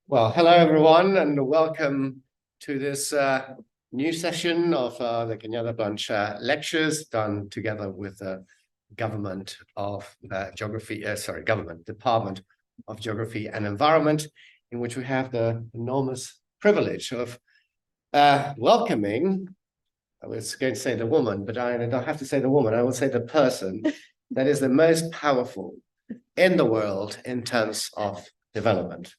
Well, hello everyone, and welcome to this new session of the Cañada Blanch lectures done together with the Government of Department of Geography and Environment, in which we have the enormous privilege of welcoming, I was going to say the woman, but I don't have to say the woman, I will say the person that is the most powerful in the world in terms of development.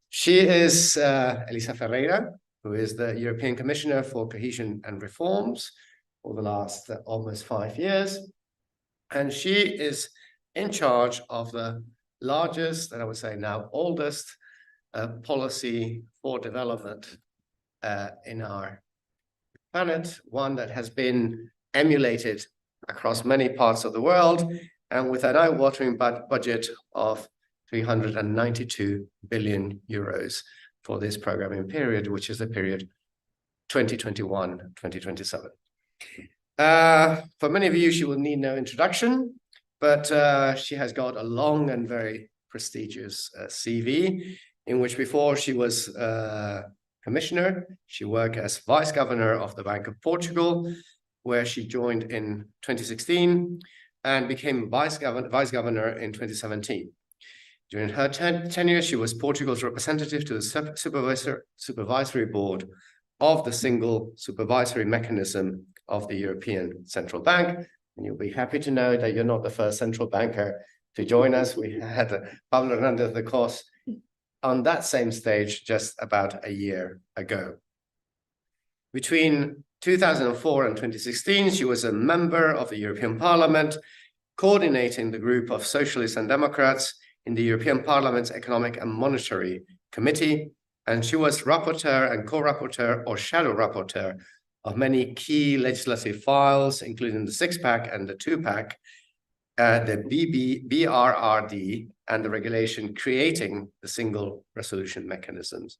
She is Elisa Ferreira, who is the European Commissioner for Cohesion and Reforms for the last almost 5 years. And she is in charge of the largest, and I would say now oldest, policy for development in our planet, one that has been emulated across many parts of the world, and with an eye-watering budget of 392 billion euros for this programming period, which is the period 2021-2027. For many of you, she will need no introduction, but she has got a long and very prestigious CV, in which before she was commissioner, she worked as vice governor of the Bank of Portugal, where she joined in 2016 and became vice governor in 2017. During her tenure, she was Portugal's representative to the supervisory board of the single supervisory mechanism of the European Central Bank. And you'll be happy to know that you're not the first central banker to join us. We had Pablo Hernandez de Cos on that same stage just about a year ago. Between 2004 and 2016, she was a member of the European Parliament, coordinating the group of Socialists and Democrats in the European Parliament's Economic and Monetary Committee, and she was rapporteur and co-rapporteur or shadow rapporteur of many key legislative files, including the six-pack and the two-pack, the BRRD, and the regulation creating the single resolution mechanisms.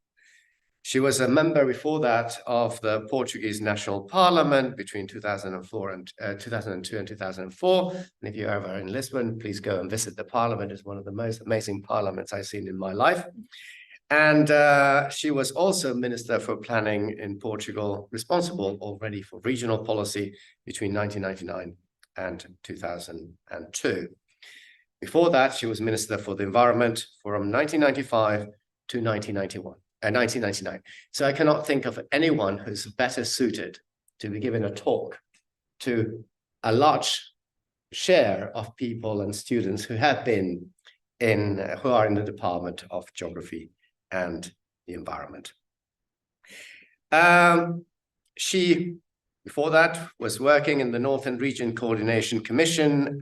She was a member before that of the Portuguese National Parliament between 2002 and 2004. And if you're ever in Lisbon, please go and visit the Parliament. It's one of the most amazing parliaments I've seen in my life. And she was also Minister for Planning in Portugal, responsible already for regional policy between 1999 and 2002. Before that, she was Minister for the Environment from 1995 to 1999. So I cannot think of anyone who's better suited to be giving a talk to a large share of people and students who have been who are in the Department of Geography and the Environment. She, before that, was working in the Northern Region Coordination Commission,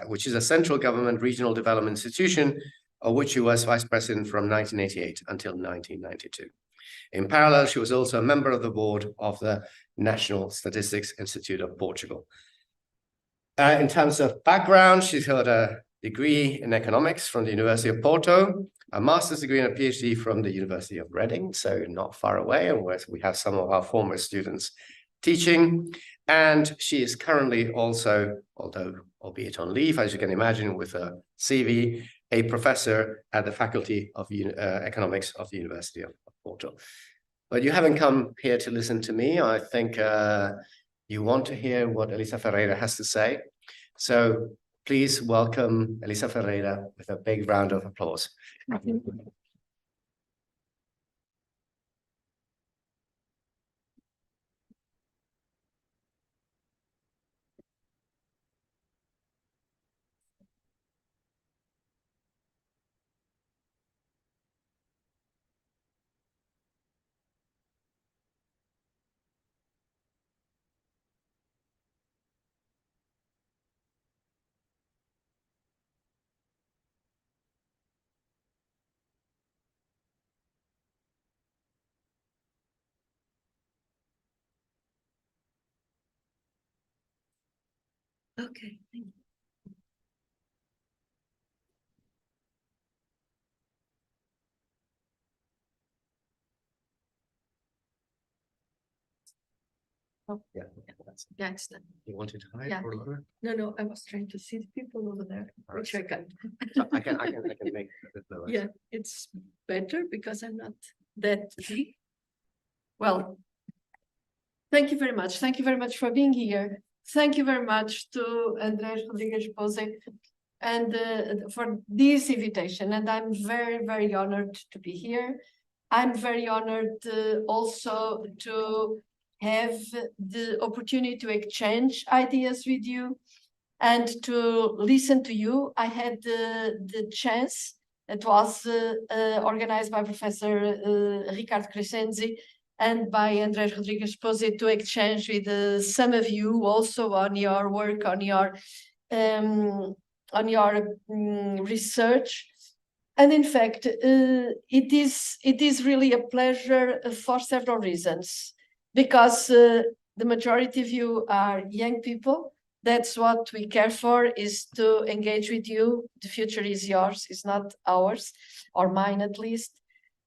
which is a central government regional development institution, of which she was vice president from 1988 until 1992. In parallel, she was also a member of the board of the National Statistics Institute of Portugal. In terms of background, she's held a degree in economics from the University of Porto, a master's degree and a PhD from the University of Reading, so not far away, and where we have some of our former students teaching. And she is currently also, although albeit on leave, as you can imagine, with a CV, a professor at the Faculty of Economics of the University of Porto. But you haven't come here to listen to me. I think you want to hear what Elisa Ferreira has to say. So please welcome Elisa Ferreira with a big round of applause. Okay, thank you. Yeah. Yeah, it's done. You wanted to hide Yeah. for longer? No, I was trying to see the people over there, All which right. I can't. So I can make it a bit lower. Yeah, it's better because I'm not that big. Well, thank you very much. Thank you very much for being here. Thank you very much to Andrés Rodríguez-Pose and for this invitation. And I'm very, very honored to be here. I'm very honored also to have the opportunity to exchange ideas with you and to listen to you. I had the chance, it was organized by Professor Ricardo Crescenzi and by Andrés Rodríguez-Pose to exchange with some of you also on your work, on your research. And in fact, it is really a pleasure for several reasons, because the majority of you are young people. That's what we care for, is to engage with you. The future is yours, it's not ours, or mine at least.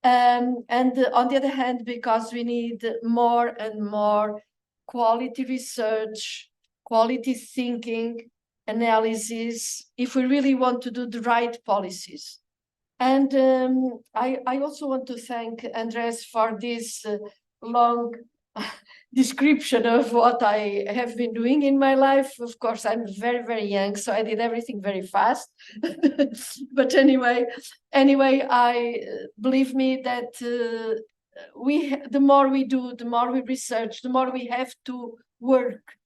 And on the other hand, because we need more and more quality research, quality thinking, analysis, if we really want to do the right policies. And I also want to thank Andrés for this long description of what I have been doing in my life. Of course, I'm very, very young, so I did everything very fast. But anyway, I believe me that the more we do, the more we research, the more we have to work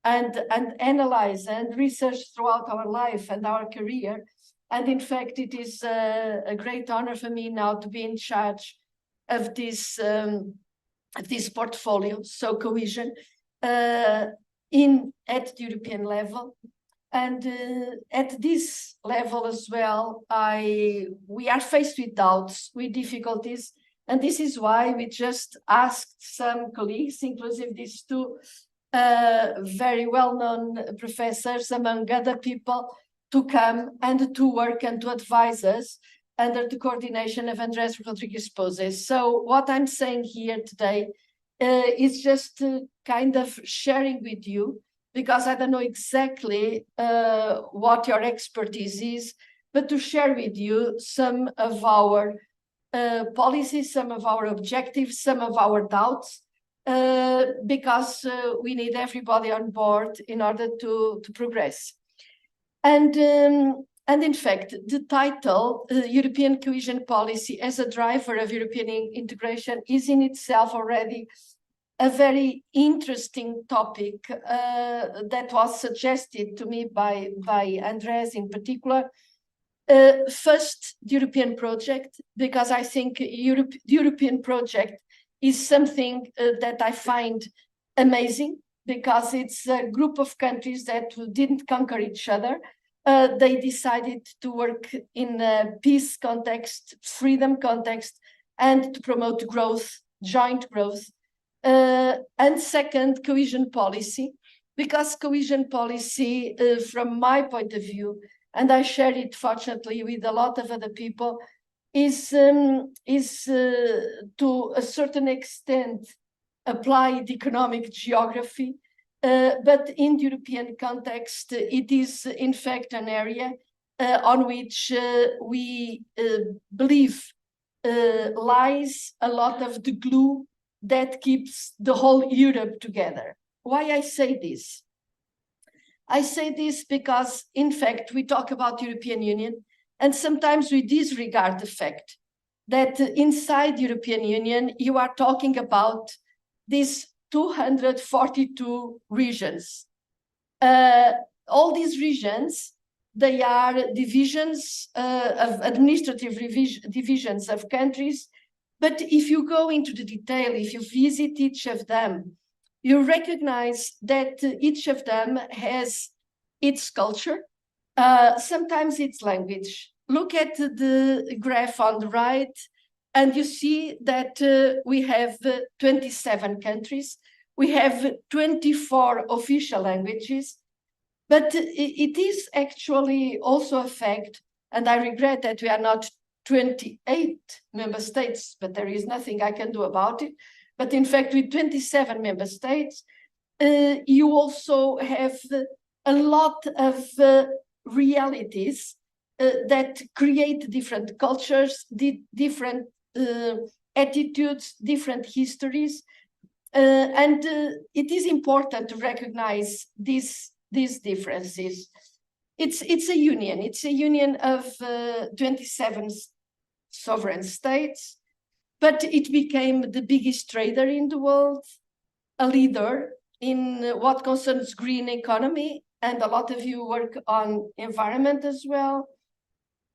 and analyze and research throughout our life and our career. And in fact, it is a great honor for me now to be in charge of this portfolio, so cohesion, at the European level. And at this level as well, we are faced with doubts, with difficulties. And this is why we just asked some colleagues, inclusive these two very well-known professors, among other people, to come and to work and to advise us under the coordination of Andrés Rodríguez-Pose. So what I'm saying here today is just kind of sharing with you, because I don't know exactly what your expertise is, but to share with you some of our policies, some of our objectives, some of our doubts, because we need everybody on board in order to progress. And in fact, the title, European Cohesion Policy as a Driver of European Integration, is in itself already a very interesting topic that was suggested to me by Andrés in particular. First, the European project, because I think the European project is something that I find amazing, because it's a group of countries that didn't conquer each other. They decided to work in a peace context, freedom context, and to promote growth, joint growth. And second, cohesion policy, because cohesion policy, from my point of view, and I share it fortunately with a lot of other people, is to a certain extent applied economic geography, but in the European context, it is in fact an area on which we believe lies a lot of the glue that keeps the whole Europe together. Why I say this? I say this because, in fact, we talk about European Union, and sometimes we disregard the fact that inside the European Union, you are talking about these 242 regions. All these regions, they are divisions of administrative divisions of countries. But if you go into the detail, if you visit each of them, you recognize that each of them has its culture, sometimes its language. Look at the graph on the right, and you see that we have 27 countries. We have 24 official languages, but it is actually also a fact, and I regret that we are not 28 member states, but there is nothing I can do about it. But in fact, with 27 member states, you also have a lot of realities that create different cultures, different attitudes, different histories. And it is important to recognize these differences. It's a union of 27 sovereign states, but it became the biggest trader in the world, a leader in what concerns green economy, and a lot of you work on environment as well.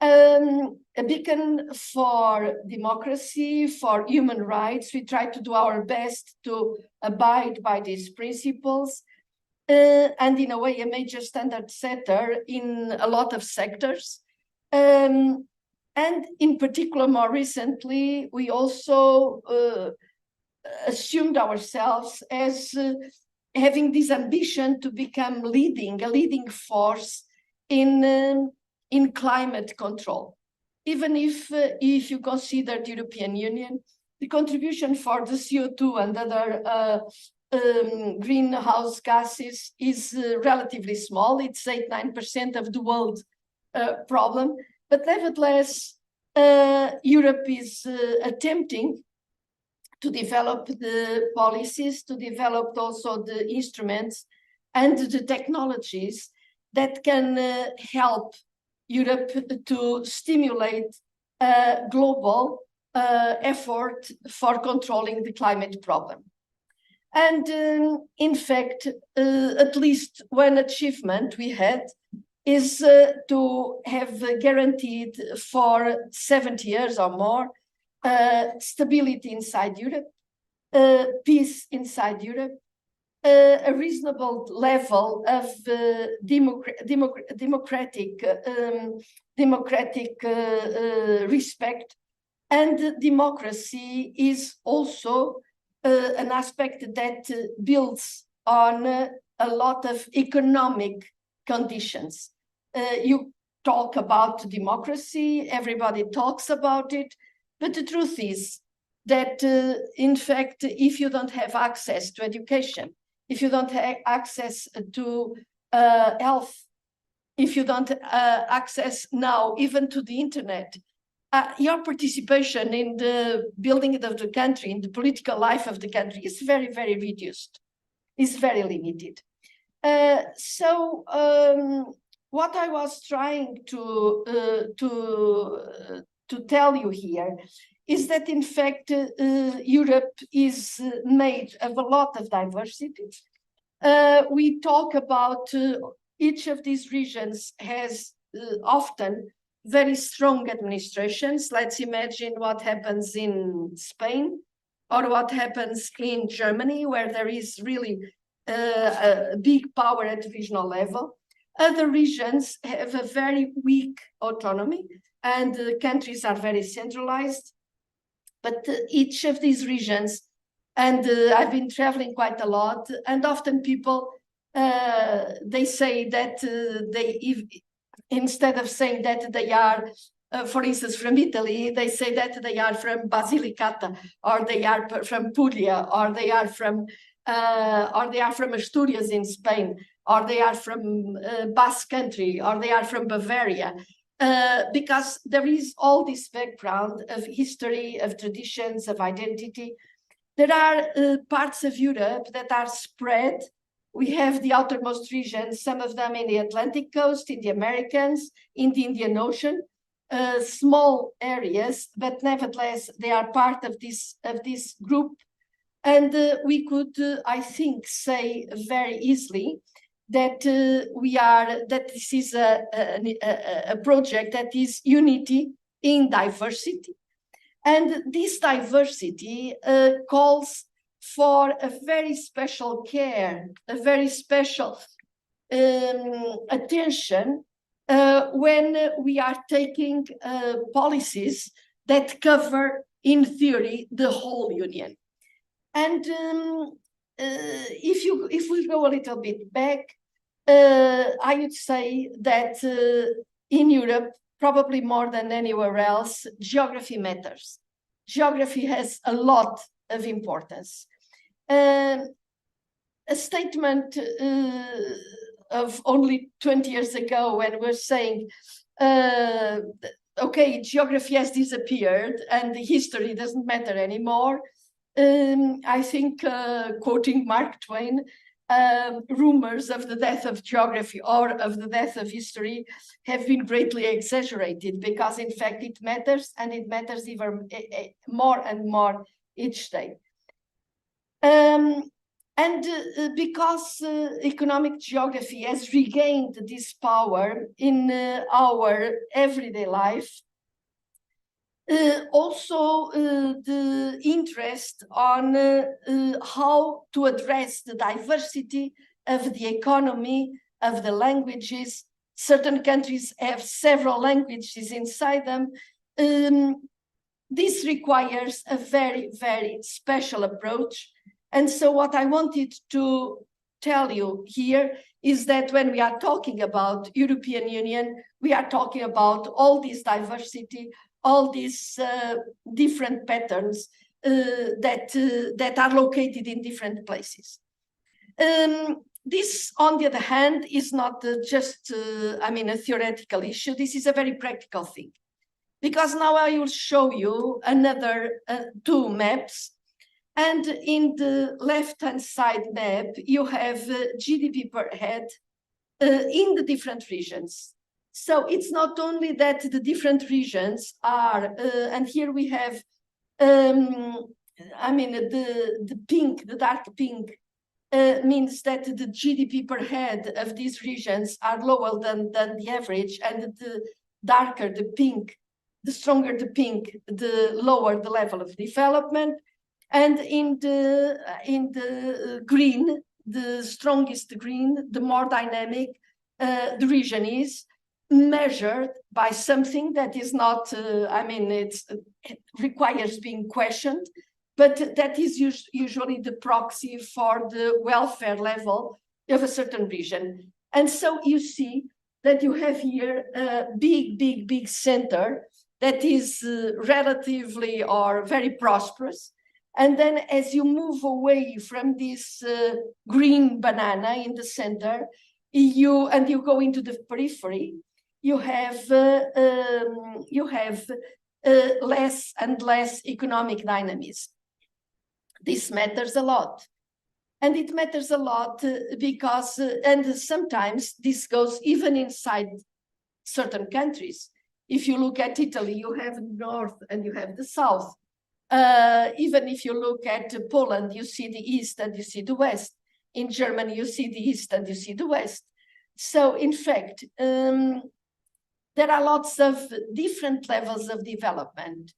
A beacon for democracy, for human rights. We try to do our best to abide by these principles. And in a way, a major standard setter in a lot of sectors. And in particular, more recently, we also assumed ourselves as having this ambition to become a leading force in climate control. Even if you consider the European Union, the contribution for the CO2 and other greenhouse gases is relatively small. It's 8-9% of the world problem. But nevertheless, Europe is attempting to develop the policies, to develop also the instruments and the technologies that can help Europe to stimulate a global effort for controlling the climate problem. And in fact, at least one achievement we had is to have guaranteed for 70 years or more stability inside Europe, peace inside Europe, a reasonable level of democratic respect. And democracy is also an aspect that builds on a lot of economic conditions. You talk about democracy, everybody talks about it, but the truth is that, in fact, if you don't have access to education, if you don't have access to health, if you don't access now even to the internet, your participation in the building of the country, in the political life of the country, is very, very reduced, is very limited. So what I was trying to tell you here is that, in fact, Europe is made of a lot of diversity. We talk about each of these regions has often very strong administrations. Let's imagine what happens in Spain or what happens in Germany, where there is really a big power at regional level. Other regions have a very weak autonomy, and countries are very centralized. But each of these regions, and I've been traveling quite a lot, and often people, they say that instead of saying that they are, for instance, from Italy, they say that they are from Basilicata, or they are from Puglia, or they are from Asturias in Spain, or they are from Basque Country, or they are from Bavaria. Because there is all this background of history, of traditions, of identity. There are parts of Europe that are spread. We have the outermost regions, some of them in the Atlantic coast, in the Americas, in the Indian Ocean, small areas, but nevertheless, they are part of this group. And we could, I think, say very easily that this is a project that is unity in diversity. And this diversity calls for a very special care, a very special attention when we are taking policies that cover, in theory, the whole Union. And if we go a little bit back, I would say that in Europe, probably more than anywhere else, geography matters. Geography has a lot of importance. a statement of only 20 years ago when we're saying, okay, geography has disappeared and history doesn't matter anymore. I think, quoting Mark Twain, rumors of the death of geography or of the death of history have been greatly exaggerated, because in fact it matters, and it matters even more and more each day. Because economic geography has regained this power in our everyday life, also the interest on how to address the diversity of the economy, of the languages. Certain countries have several languages inside them. This requires a very, very special approach. And so what I wanted to tell you here is that when we are talking about European Union, we are talking about all this diversity, all these different patterns that are located in different places. This, on the other hand, is not just, a theoretical issue. This is a very practical thing. Because now I will show you another two maps. And in the left-hand side map, you have GDP per head in the different regions. So it's not only that the different regions are, and here we have, the pink, the dark pink, means that the GDP per head of these regions are lower than the average, and the darker the pink, the stronger the pink, the lower the level of development. And in the green, the strongest green, the more dynamic the region is, measured by something that is not, it requires being questioned, but that is usually the proxy for the welfare level of a certain region. And so you see that you have here a big center that is relatively or very prosperous. And then as you move away from this green banana in the center, you go into the periphery, you have less and less economic dynamism. This matters a lot. And it matters a lot because, and sometimes this goes even inside certain countries. If you look at Italy, you have the north and you have the south. Even if you look at Poland, you see the east and you see the west. In Germany, you see the east and you see the west. So in fact, there are lots of different levels of development.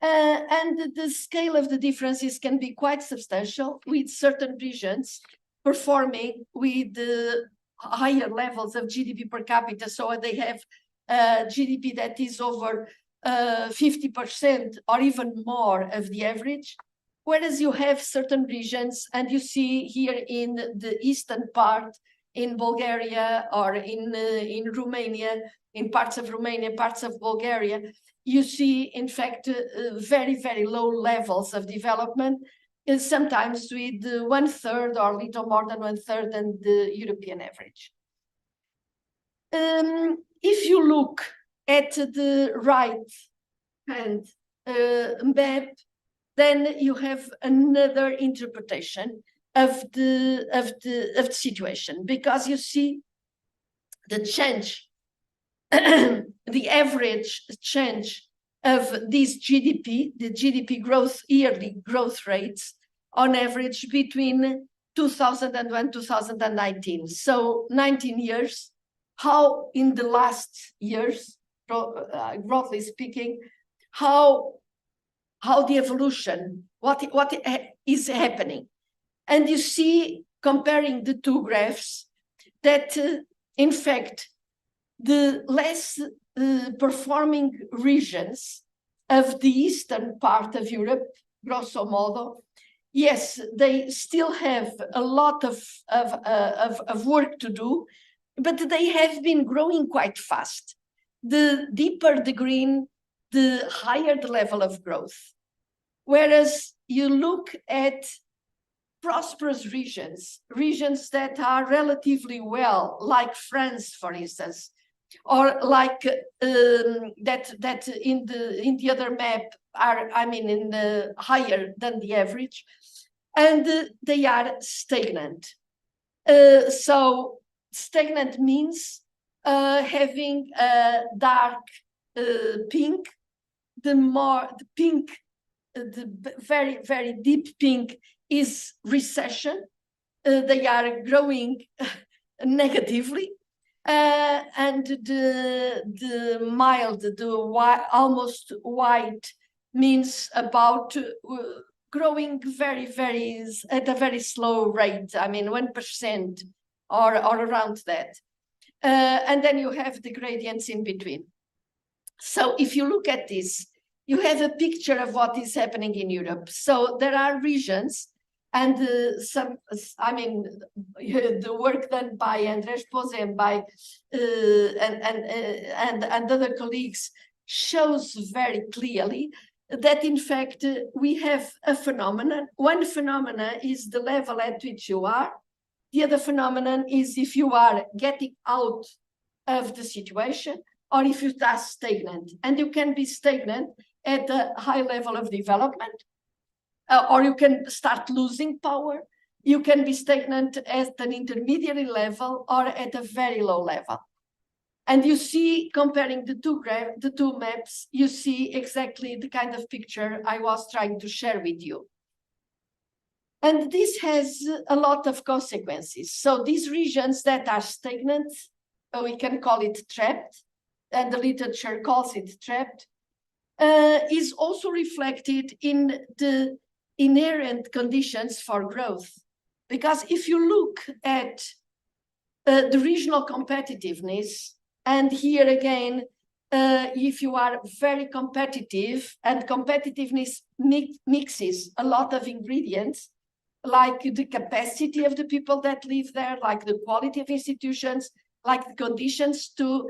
And the scale of the differences can be quite substantial, with certain regions performing with the higher levels of GDP per capita. So they have GDP that is over 50% or even more of the average. Whereas you have certain regions, and you see here in the eastern part, in Bulgaria or in Romania, in parts of Romania, parts of Bulgaria, you see, in fact, very, very low levels of development, and sometimes with 1/3 or little more than 1/3 than the European average. If you look at the right-hand map, then you have another interpretation of the situation, because you see the change, the average change of this GDP, the GDP growth, yearly growth rates on average between 2001 and 2019. So 19 years, how in the last years, broadly speaking, how the evolution, what is happening. And you see, comparing the two graphs, that in fact, the less performing regions of the eastern part of Europe, grosso modo, yes, they still have a lot of work to do, but they have been growing quite fast. The deeper the green, the higher the level of growth. Whereas you look at prosperous regions, regions that are relatively well, like France, for instance, or like that in the other map are, I mean, in the higher than the average, and they are stagnant. So stagnant means having a dark pink. The very, very deep pink is recession. They are growing negatively. And the mild, the almost white means about growing very, very, at a very slow rate. I mean, 1% or around that. And then you have the gradients in between. So if you look at this, you have a picture of what is happening in Europe. So there are regions, and the work done by Rodríguez-Pose and by and other colleagues shows very clearly that in fact we have a phenomenon. One phenomenon is the level at which you are. The other phenomenon is if you are getting out of the situation or if you are stagnant. And you can be stagnant at a high level of development, or you can start losing power. You can be stagnant at an intermediary level or at a very low level. And you see, comparing the two maps, you see exactly the kind of picture I was trying to share with you. And this has a lot of consequences. So these regions that are stagnant, we can call it trapped, and the literature calls it trapped, is also reflected in the inherent conditions for growth. Because if you look at the regional competitiveness, and here again, if you are very competitive, and competitiveness mixes a lot of ingredients, like the capacity of the people that live there, like the quality of institutions, like the conditions to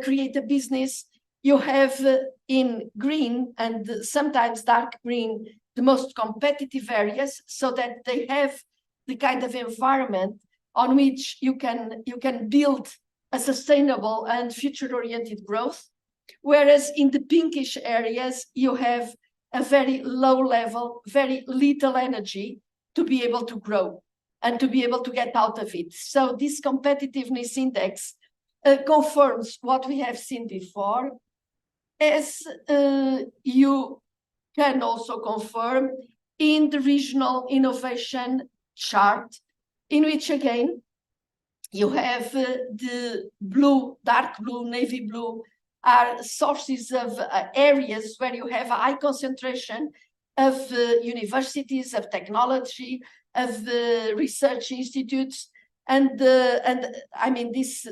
create a business. You have in green and sometimes dark green, the most competitive areas, so that they have the kind of environment on which you can build a sustainable and future-oriented growth. Whereas in the pinkish areas, you have a very low level, very little energy to be able to grow and to be able to get out of it. So this competitiveness index confirms what we have seen before, as you can also confirm in the regional innovation chart, in which again, you have the blue, dark blue, navy blue, are sources of areas where you have a high concentration of universities, of technology, of research institutes, and I mean this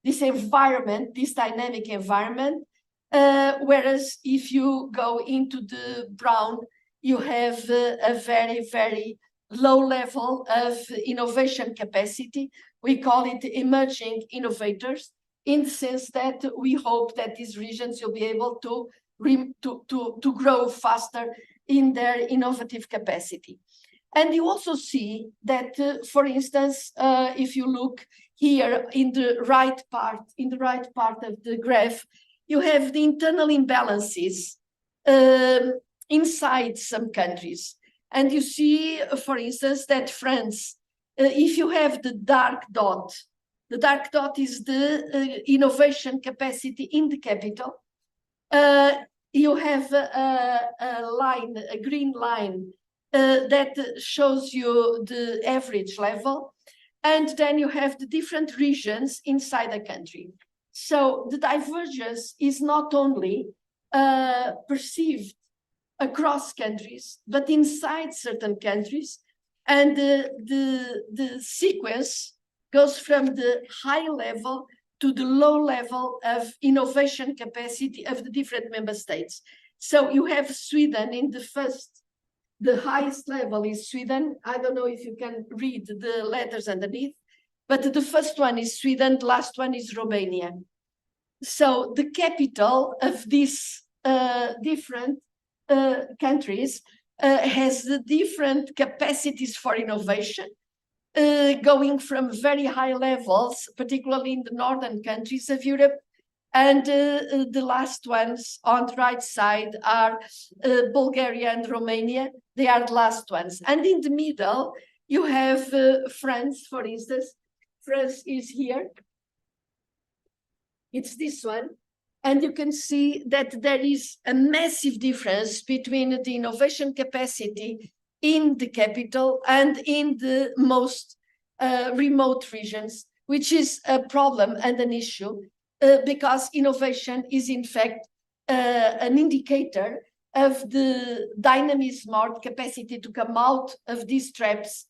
environment, this dynamic environment. Whereas if you go into the brown, you have a very, very low level of innovation capacity. We call it emerging innovators, in the sense that we hope that these regions will be able to grow faster in their innovative capacity. And you also see that, for instance, if you look here in the right part of the graph, you have the internal imbalances inside some countries. And you see, for instance, that France, if you have the dark dot is the innovation capacity in the capital. You have a line, a green line, that shows you the average level. And then you have the different regions inside a country. So the divergence is not only perceived across countries, but inside certain countries. And the sequence goes from the high level to the low level of innovation capacity of the different member states. So you have Sweden in the highest level is Sweden. I don't know if you can read the letters underneath, but the first one is Sweden, the last one is Romania. So the capital of these different countries has the different capacities for innovation, going from very high levels, particularly in the northern countries of Europe. And the last ones on the right side are Bulgaria and Romania. They are the last ones. And in the middle, you have France, for instance. France is here. It's this one. And you can see that there is a massive difference between the innovation capacity in the capital and in the most remote regions, which is a problem and an issue, because innovation is in fact an indicator of the dynamism or capacity to come out of these traps,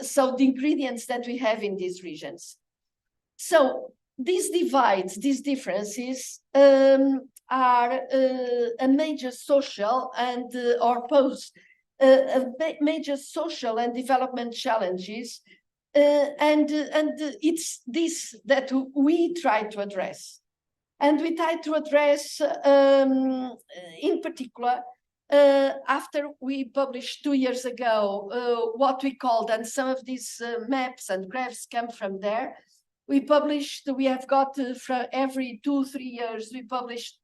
so the ingredients that we have in these regions. So these divides, these differences are a major social and or pose major social and development challenges, and it's this that we try to address. And we try to address in particular, after we published 2 years ago what we called, and some of these maps and graphs come from there, we have got for every 2-3 years, we published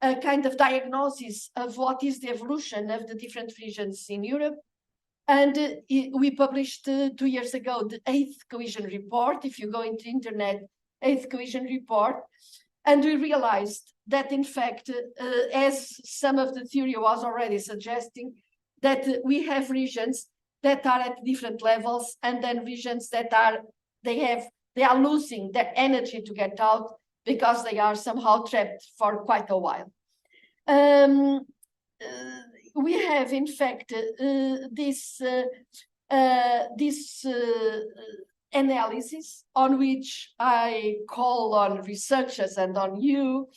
a kind of diagnosis of what is the evolution of the different regions in Europe. And we published 2 years ago the 8th cohesion report. If you go into internet, 8th cohesion report. And we realized that in fact, as some of the theory was already suggesting, that we have regions that are at different levels, and then regions that they are losing their energy to get out because they are somehow trapped for quite a while. We have, in fact, this analysis on which I call on researchers and on you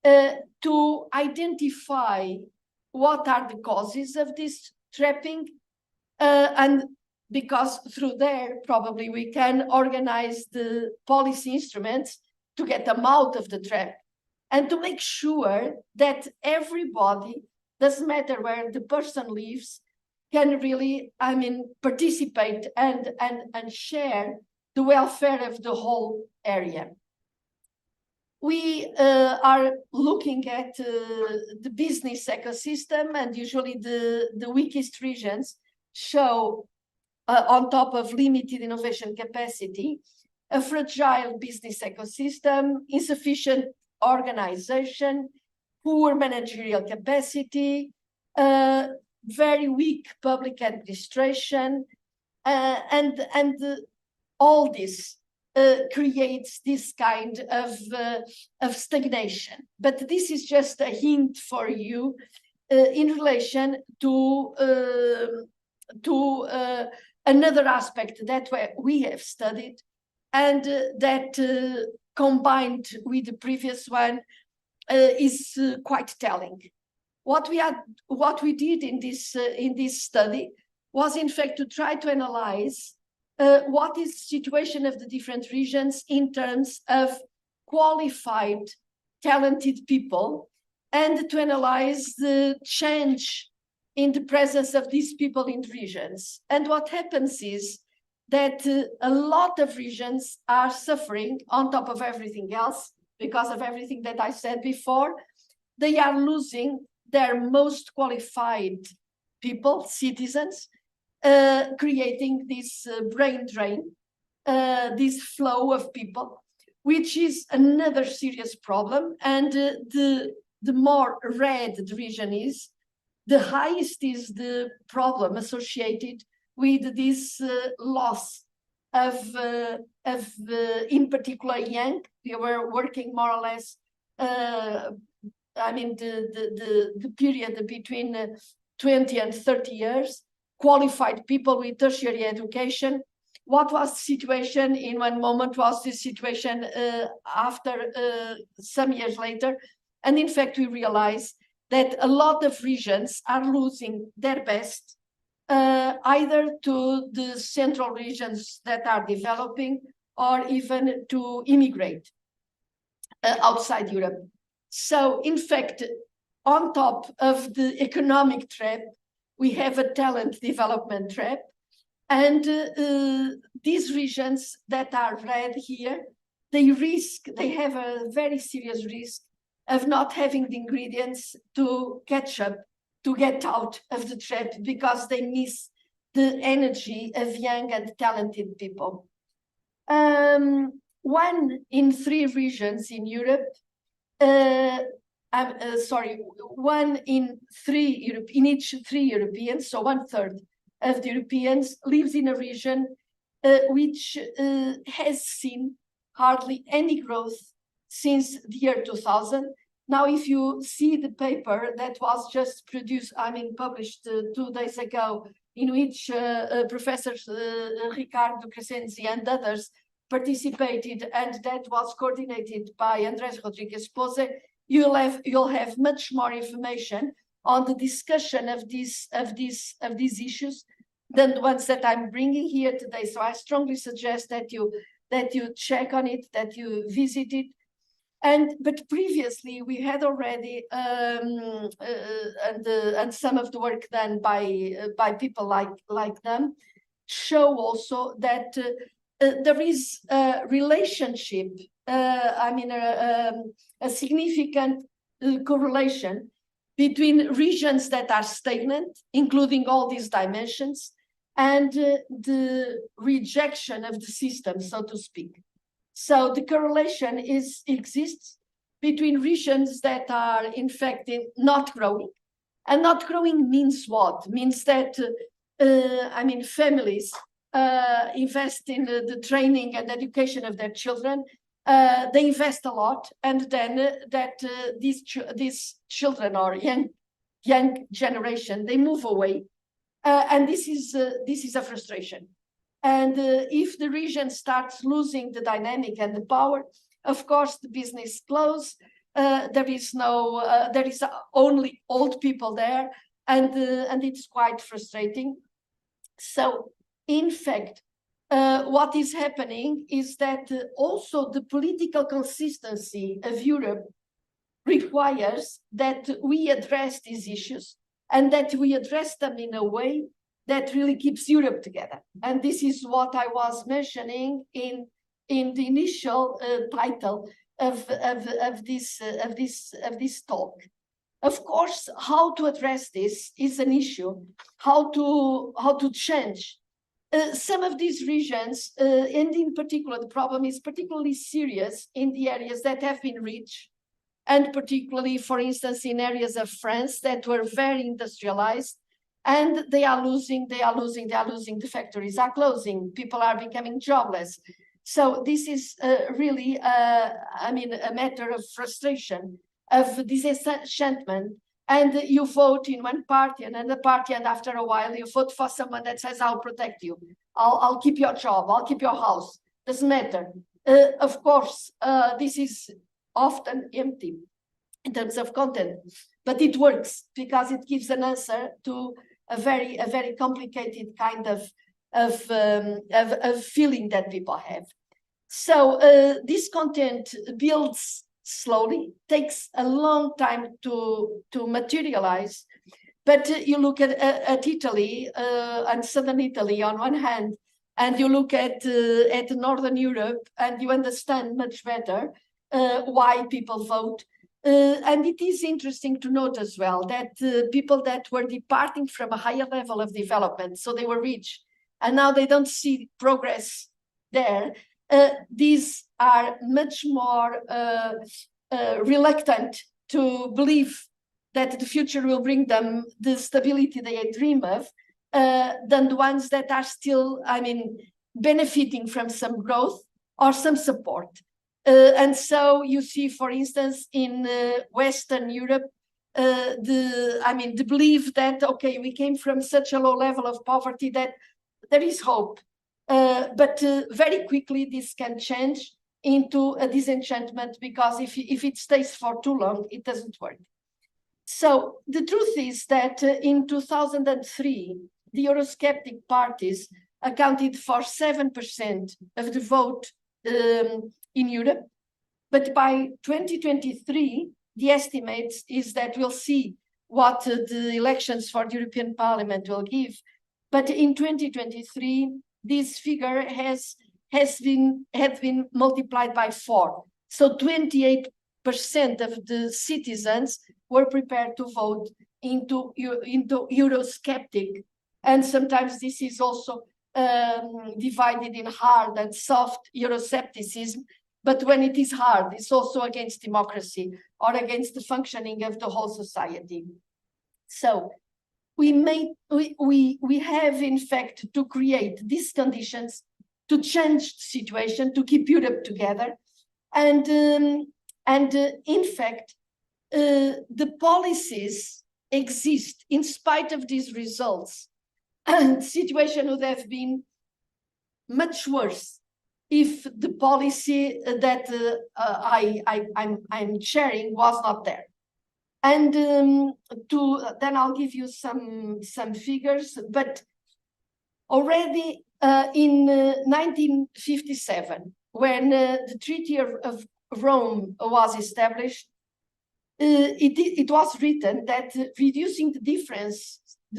to identify what are the causes of this trapping, and because through there, probably we can organize the policy instruments to get them out of the trap and to make sure that everybody, doesn't matter where the person lives, can really, participate and share the welfare of the whole area. We are looking at the business ecosystem, and usually the weakest regions show, on top of limited innovation capacity, a fragile business ecosystem, insufficient organization, poor managerial capacity, very weak public administration, and all this creates this kind of stagnation. But this is just a hint for you in relation to another aspect that we have studied, and that combined with the previous one is quite telling. What we did in this study was in fact to try to analyze what is the situation of the different regions in terms of qualified, talented people, and to analyze the change in the presence of these people in regions. And what happens is that a lot of regions are suffering on top of everything else because of everything that I said before. They are losing their most qualified people, citizens, creating this brain drain, this flow of people, which is another serious problem. And the more red the region is, the highest is the problem associated with this loss of in particular, young. We were working more or less, the period between 20 and 30 years, qualified people with tertiary education. What was the situation in one moment was the situation after some years later. And in fact, we realized that a lot of regions are losing their best, either to the central regions that are developing or even to immigrate outside Europe. So in fact, on top of the economic trap, we have a talent development trap. And these regions that are red here, they have a very serious risk of not having the ingredients to catch up, to get out of the trap, because they miss the energy of young and talented people. 1 in 3 regions in Europe, 1 in 3 in each 3 Europeans, so 1/3 of the Europeans lives in a region which has seen hardly any growth since the year 2000. Now, if you see the paper that was just published 2 days ago, in which Professor Ricardo Crescenzi and others participated, and that was coordinated by Andrés Rodríguez-Pose, you'll have much more information on the discussion of these issues than the ones that I'm bringing here today. So I strongly suggest that you check on it, that you visit it. But previously we had already and some of the work done by people like them show also that there is a relationship, a significant correlation between regions that are stagnant, including all these dimensions, and the rejection of the system, so to speak. So the correlation exists between regions that are in fact not growing. And not growing means what? Means that, families invest in the training and education of their children. They invest a lot, and then these children or young generation, they move away. And this is a frustration. And if the region starts losing the dynamic and the power, of course, the business closes. There is only old people there, and it's quite frustrating. So, in fact, what is happening is that also the political consistency of Europe requires that we address these issues, and that we address them in a way that really keeps Europe together. And this is what I was mentioning in the initial title of this talk. Of course, how to address this is an issue. How to change. Some of these regions, and in particular, the problem is particularly serious in the areas that have been rich, and particularly, for instance, in areas of France that were very industrialized, and they are losing, the factories are closing, people are becoming jobless. So this is really, a matter of frustration, of disenchantment. And you vote in one party and another party, and after a while you vote for someone that says, I'll protect you, I'll keep your job, I'll keep your house, doesn't matter. Of course, this is often empty in terms of content, but it works because it gives an answer to a very complicated kind of feeling that people have. So this content builds slowly, takes a long time to materialize. But you look at Italy and southern Italy on one hand, and you look at Northern Europe, and you understand much better why people vote. And it is interesting to note as well that people that were departing from a higher level of development, so they were rich, and now they don't see progress there, these are much more reluctant to believe that the future will bring them the stability they dream of than the ones that are still, benefiting from some growth or some support. And so you see, for instance, in Western Europe, the belief that, okay, we came from such a low level of poverty that there is hope. But very quickly, this can change into a disenchantment, because if it stays for too long, it doesn't work. So the truth is that in 2003, the Eurosceptic parties accounted for 7% of the vote in Europe. But by 2023, the estimate is that we'll see what the elections for the European Parliament will give. But in 2023, this figure had been multiplied by 4. So 28% of the citizens were prepared to vote into Eurosceptic. And sometimes this is also divided in hard and soft Euroscepticism. But when it is hard, it's also against democracy or against the functioning of the whole society. So we have, in fact, to create these conditions to change the situation, to keep Europe together. And in fact, the policies exist in spite of these results. And the situation would have been much worse if the policy that I'm sharing was not there. And then I'll give you some figures, but already in 1957, when the Treaty of Rome was established, it was written that reducing the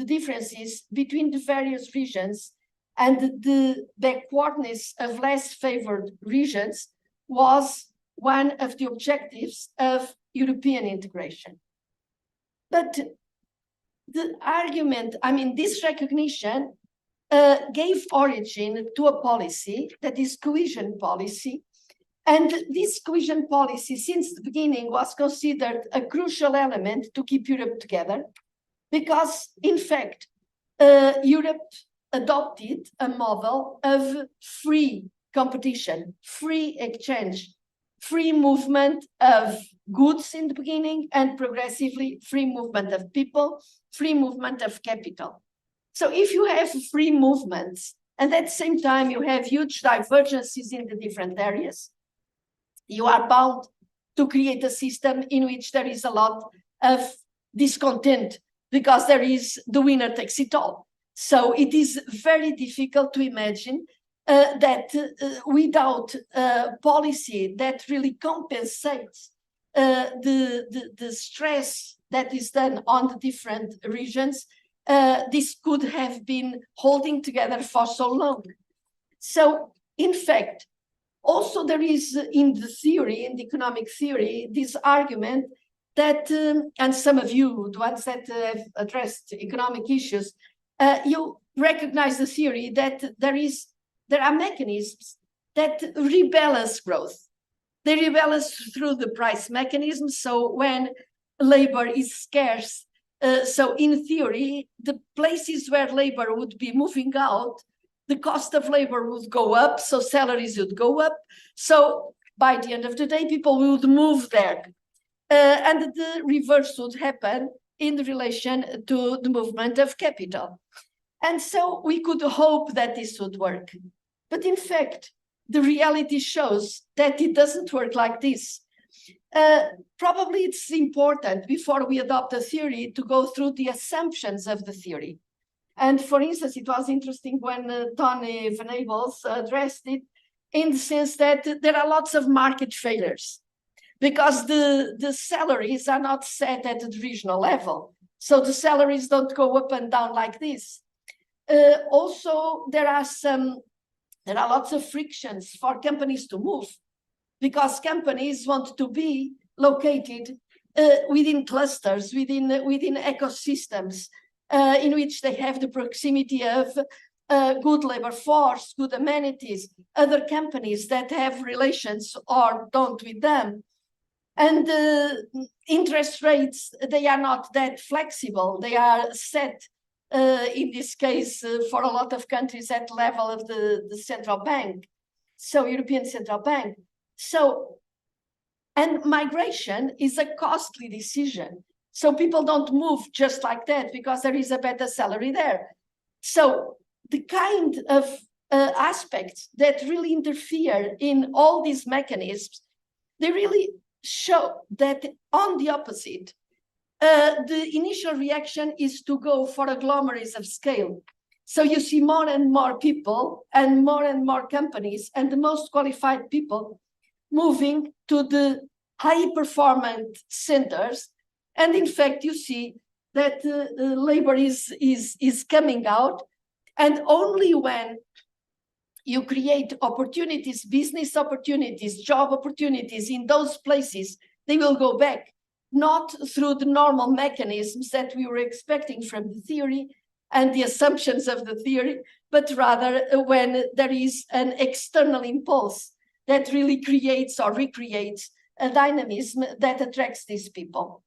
differences between the various regions and the backwardness of less favored regions was one of the objectives of European integration. But the argument, I mean, this recognition gave origin to a policy that is cohesion policy. And this cohesion policy, since the beginning, was considered a crucial element to keep Europe together, because, in fact, Europe adopted a model of free competition, free exchange, free movement of goods in the beginning, and progressively free movement of people, free movement of capital. So if you have free movements, and at the same time you have huge divergences in the different areas, you are bound to create a system in which there is a lot of discontent, because there is the winner takes it all. So it is very difficult to imagine that without a policy that really compensates the stress that is done on the different regions, this could have been holding together for so long. So, in fact, also there is in the theory, in the economic theory, this argument that, and some of you, the ones that have addressed economic issues, you recognize the theory that there are mechanisms that rebalance growth. They rebalance through the price mechanism. So when labor is scarce, so in theory, the places where labor would be moving out, the cost of labor would go up, so salaries would go up. So by the end of the day, people would move there. And the reverse would happen in relation to the movement of capital. And so we could hope that this would work. But in fact, the reality shows that it doesn't work like this. Probably it's important, before we adopt a theory, to go through the assumptions of the theory. And for instance, it was interesting when Tony Van Abels addressed it, in the sense that there are lots of market failures, because the salaries are not set at the regional level. So the salaries don't go up and down like this. Also, there are lots of frictions for companies to move, because companies want to be located within clusters, within ecosystems, in which they have the proximity of good labor force, good amenities, other companies that have relations or don't with them. And interest rates, they are not that flexible. They are set, in this case, for a lot of countries at the level of the central bank, so European Central Bank. So, and migration is a costly decision. So people don't move just like that because there is a better salary there. So the kind of aspects that really interfere in all these mechanisms, they really show that on the opposite, the initial reaction is to go for agglomerates of scale. So you see more and more people and more companies and the most qualified people moving to the high performance centers. And in fact, you see that labor is coming out, and only when you create opportunities, business opportunities, job opportunities in those places, they will go back, not through the normal mechanisms that we were expecting from the theory and the assumptions of the theory, but rather when there is an external impulse that really creates or recreates a dynamism that attracts these people.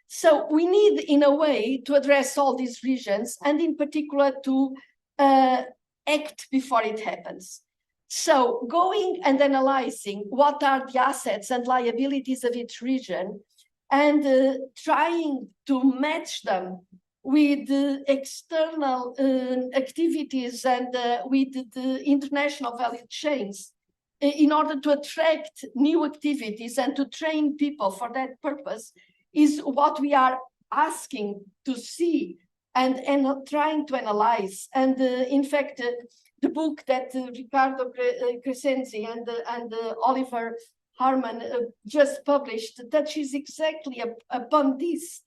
So we need, in a way, to address all these regions, and in particular to act before it happens. So going and analyzing what are the assets and liabilities of each region, and trying to match them with the external activities and with the international value chains in order to attract new activities and to train people for that purpose is what we are asking to see and trying to analyze. And in fact, the book that Ricardo Crescenzi and Oliver Harman just published touches exactly upon this,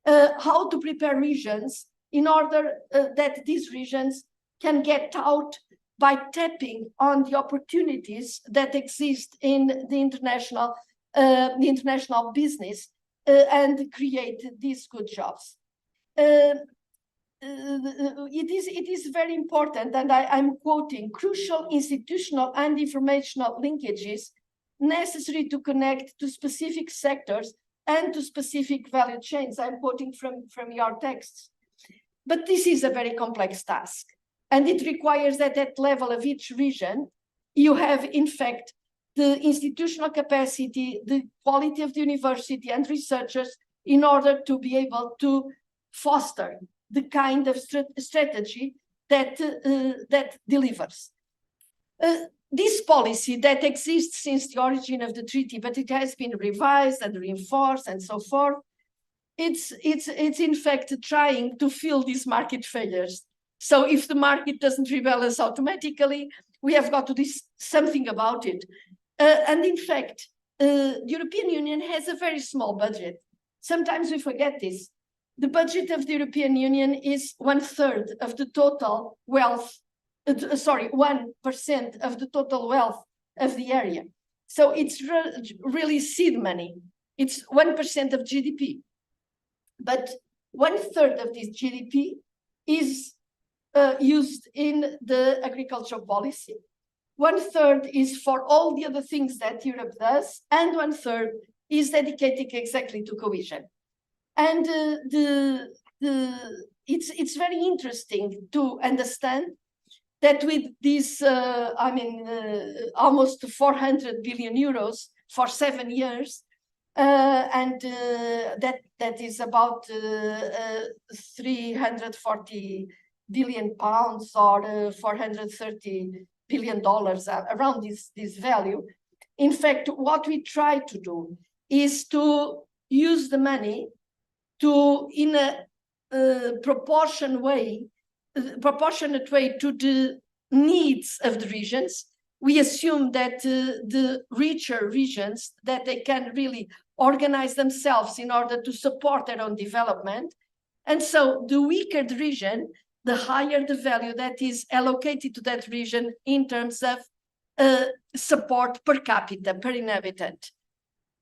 how to prepare regions in order that these regions can get out by tapping on the opportunities that exist in the international business and create these good jobs. It is very important, and I'm quoting, crucial institutional and informational linkages necessary to connect to specific sectors and to specific value chains. I'm quoting from your texts. But this is a very complex task, and it requires that at level of each region, you have, in fact, the institutional capacity, the quality of the university and researchers in order to be able to foster the kind of strategy that delivers. This policy that exists since the origin of the treaty, but it has been revised and reinforced and so forth, it's in fact trying to fill these market failures. So if the market doesn't rebel us automatically, we have got to do something about it. And in fact, the European Union has a very small budget. Sometimes we forget this. The budget of the European Union is 1/3 of the total wealth, 1% of the total wealth of the area. So it's really seed money. It's 1% of GDP. But 1/3 of this GDP is used in the agricultural policy. 1/3 is for all the other things that Europe does, and 1/3 is dedicated exactly to cohesion. And it's very interesting to understand that with this, almost 400 billion euros for 7 years, and that is about 340 billion pounds or 430 billion dollars, around this value. In fact, what we try to do is to use the money to, in a proportionate way to the needs of the regions. We assume that the richer regions, that they can really organize themselves in order to support their own development. And so the weaker the region, the higher the value that is allocated to that region in terms of support per capita, per inhabitant.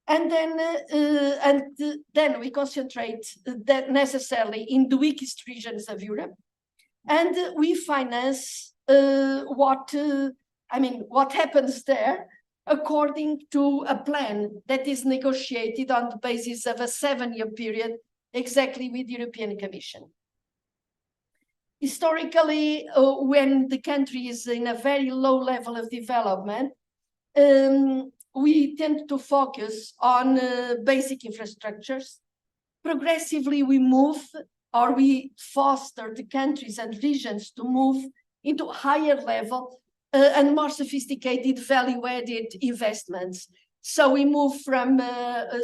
And then we concentrate that necessarily in the weakest regions of Europe, and we finance what happens there according to a plan that is negotiated on the basis of a 7-year period, exactly with the European Commission. Historically, when the country is in a very low level of development, we tend to focus on basic infrastructures. Progressively, we move, or we foster the countries and regions to move into higher level and more sophisticated value-added investments. So we move from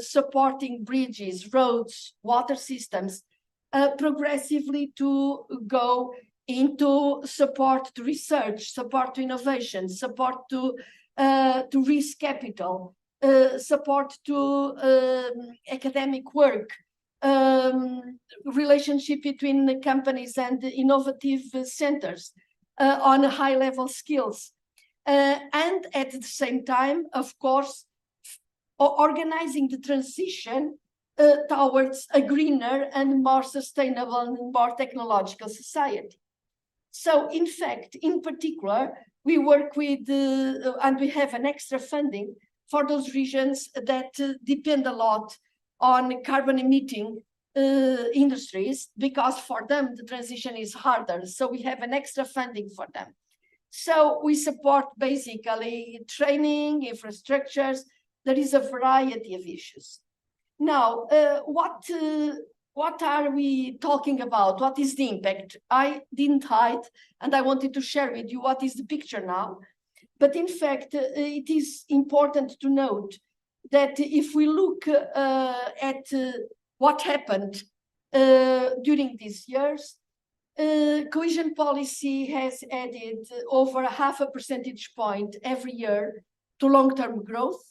supporting bridges, roads, water systems, progressively to go into support to research, support to innovation, support to risk capital, support to academic work, relationship between the companies and the innovative centers on high-level skills. And at the same time, of course, organizing the transition towards a greener and more sustainable and more technological society. So, in fact, in particular, we work with, and we have an extra funding for those regions that depend a lot on carbon emitting industries, because for them the transition is harder. So we have an extra funding for them. So we support basically training, infrastructures. There is a variety of issues. Now, what are we talking about? What is the impact? I didn't hide, and I wanted to share with you what is the picture now. But in fact, it is important to note that if we look at what happened during these years, cohesion policy has added over 0.5 percentage point every year to long-term growth.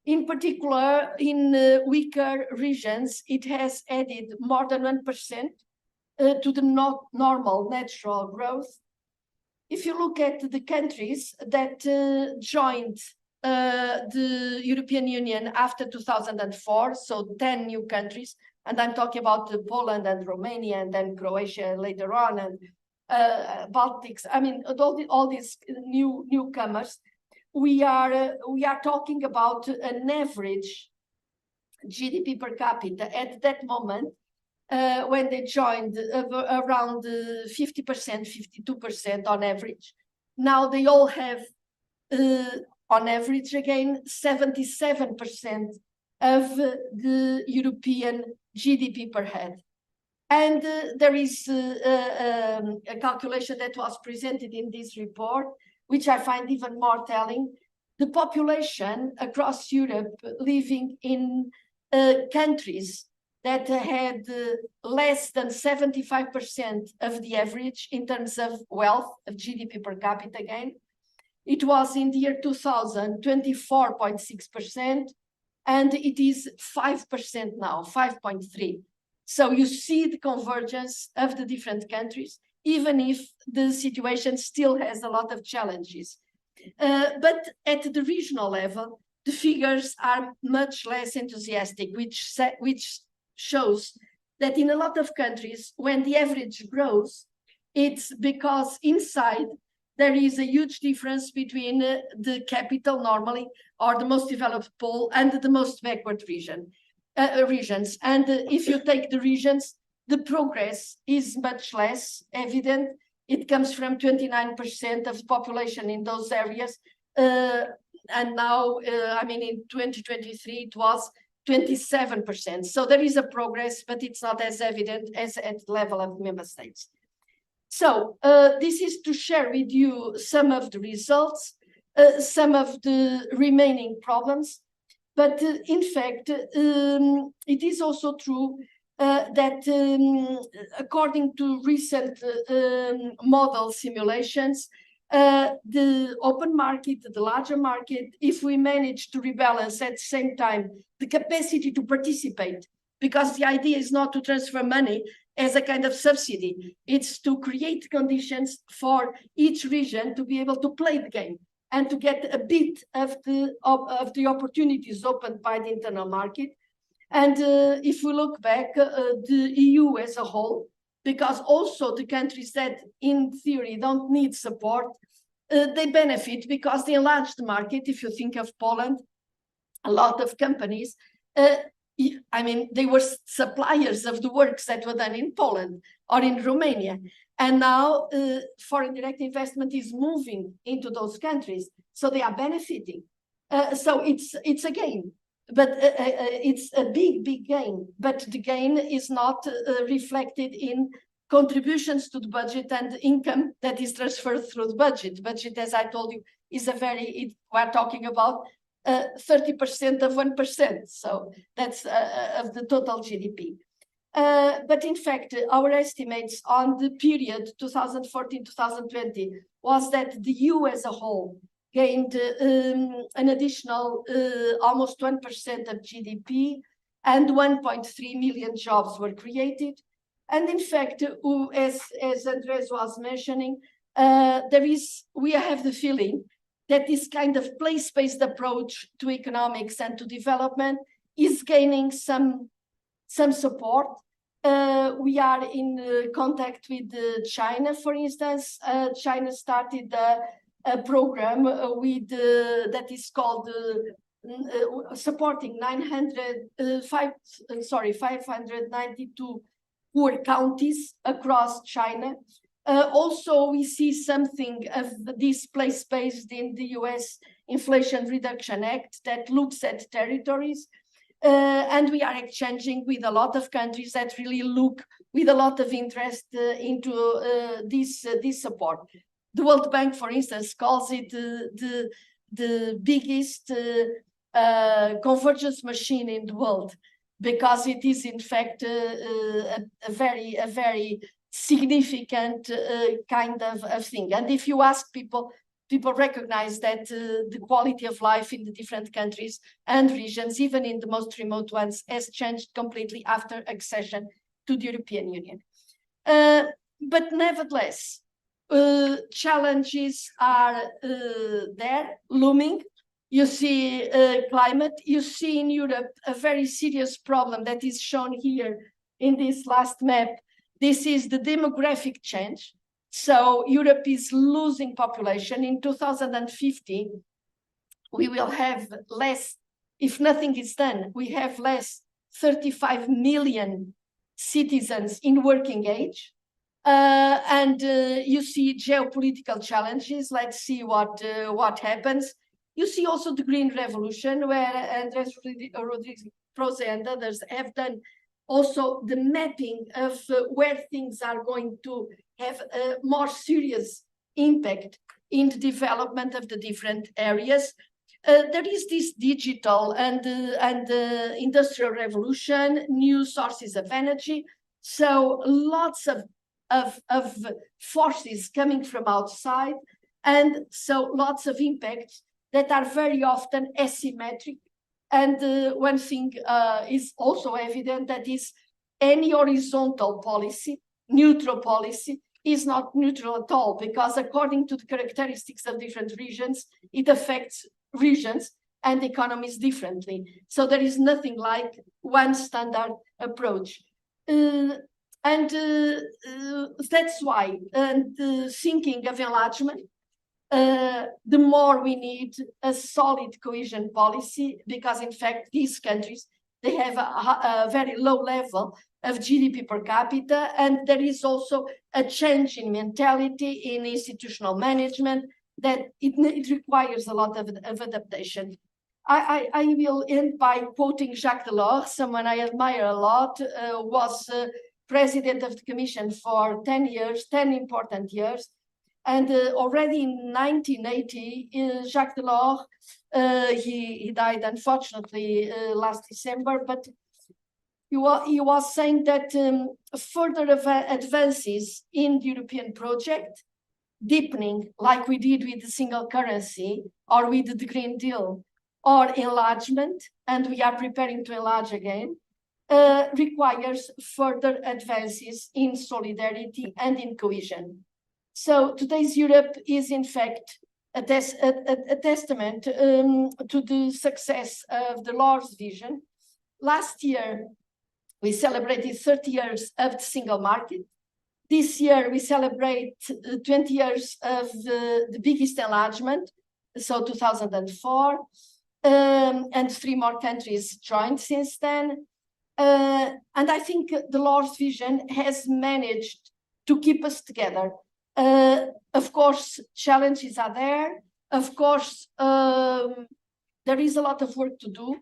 In particular, in weaker regions, it has added more than 1% to the normal natural growth. If you look at the countries that joined the European Union after 2004, so 10 new countries, and I'm talking about Poland and Romania and then Croatia later on, and Baltics, I mean, all these newcomers, we are talking about an average GDP per capita at that moment when they joined around 50%, 52% on average. Now they all have, on average again, 77% of the European GDP per head. And there is a calculation that was presented in this report, which I find even more telling. The population across Europe living in countries that had less than 75% of the average in terms of wealth, of GDP per capita again. It was in the year 2000, 24.6%, and it is 5% now, 5.3%. So you see the convergence of the different countries, even if the situation still has a lot of challenges. But at the regional level, the figures are much less enthusiastic, which shows that in a lot of countries, when the average grows, it's because inside there is a huge difference between the capital normally, or the most developed pole, and the most backward regions. And if you take the regions, the progress is much less evident. It comes from 29% of the population in those areas. And now, I mean, in 2023, it was 27%. So there is a progress, but it's not as evident as at the level of member states. So this is to share with you some of the results, some of the remaining problems. But in fact, it is also true that according to recent model simulations, the open market, the larger market, if we manage to rebalance at the same time the capacity to participate, because the idea is not to transfer money as a kind of subsidy, it's to create conditions for each region to be able to play the game and to get a bit of the opportunities opened by the internal market. And if we look back, the EU as a whole, because also the countries that in theory don't need support, they benefit because they enlarge the market. If you think of Poland, a lot of companies, I mean, they were suppliers of the works that were done in Poland or in Romania. And now foreign direct investment is moving into those countries. So they are benefiting. So it's a gain. But it's a big gain. But the gain is not reflected in contributions to the budget and income that is transferred through the budget. Budget, as I told you, is we're talking about 30% of 1%. So that's of the total GDP. But in fact, our estimates on the period 2014-2020 was that the EU as a whole gained an additional almost 1% of GDP, and 1.3 million jobs were created. And in fact, as Andres was mentioning, we have the feeling that this kind of place-based approach to economics and to development is gaining some support. We are in contact with China, for instance. China started a program that is called supporting 592 poor counties across China. Also, we see something of this place-based in the US Inflation Reduction Act that looks at territories. And we are exchanging with a lot of countries that really look with a lot of interest into this support. The World Bank, for instance, calls it the biggest convergence machine in the world, because it is in fact a very significant kind of thing. And if you ask people recognize that the quality of life in the different countries and regions, even in the most remote ones, has changed completely after accession to the European Union. But nevertheless, challenges are there, looming. You see climate, you see in Europe a very serious problem that is shown here in this last map. This is the demographic change. So Europe is losing population. In 2050, we will have less, if nothing is done, we have less 35 million citizens in working age. And you see geopolitical challenges. Let's see what happens. You see also the Green Revolution, where Andres Rodríguez-Pose and others have done also the mapping of where things are going to have a more serious impact in the development of the different areas. There is this digital and industrial revolution, new sources of energy. So lots of forces coming from outside, and so lots of impacts that are very often asymmetric. And one thing is also evident, that is any horizontal policy, neutral policy, is not neutral at all, because according to the characteristics of different regions, it affects regions and economies differently. So there is nothing like one standard approach. And that's why, thinking of enlargement, the more we need a solid cohesion policy, because in fact these countries, they have a very low level of GDP per capita, and there is also a change in mentality, in institutional management, that it requires a lot of adaptation. I will end by quoting Jacques Delors, someone I admire a lot, was president of the Commission for 10 years, 10 important years. And already in 1980, Jacques Delors, he died unfortunately last December, but he was saying that further advances in the European project, deepening like we did with the single currency or with the Green Deal, or enlargement, and we are preparing to enlarge again, requires further advances in solidarity and in cohesion. So today's Europe is in fact a testament to the success of Delors' vision. Last year, we celebrated 30 years of the single market. This year, we celebrate 20 years of the biggest enlargement, so 2004, and 3 more countries joined since then. And I think Delors' vision has managed to keep us together. Of course, challenges are there. Of course, there is a lot of work to do.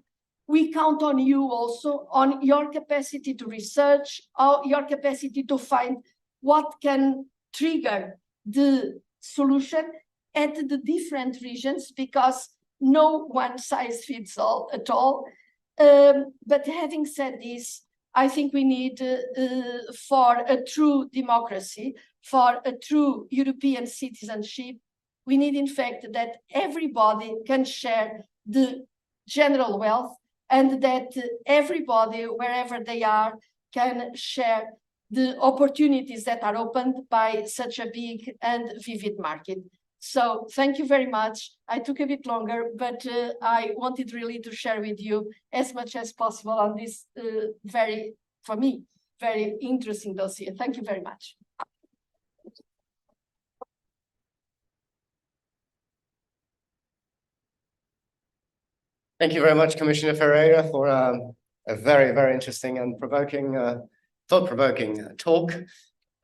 We count on you also, on your capacity to research, your capacity to find what can trigger the solution at the different regions, because no one size fits all at all. But having said this, I think we need, for a true democracy, for a true European citizenship, we need, in fact, that everybody can share the general wealth, and that everybody, wherever they are, can share the opportunities that are opened by such a big and vivid market. So thank you very much. I took a bit longer, but I wanted really to share with you as much as possible on this for me, very interesting dossier. Thank you very much. Thank you very much, Commissioner Ferreira, for a very, very interesting and thought-provoking talk.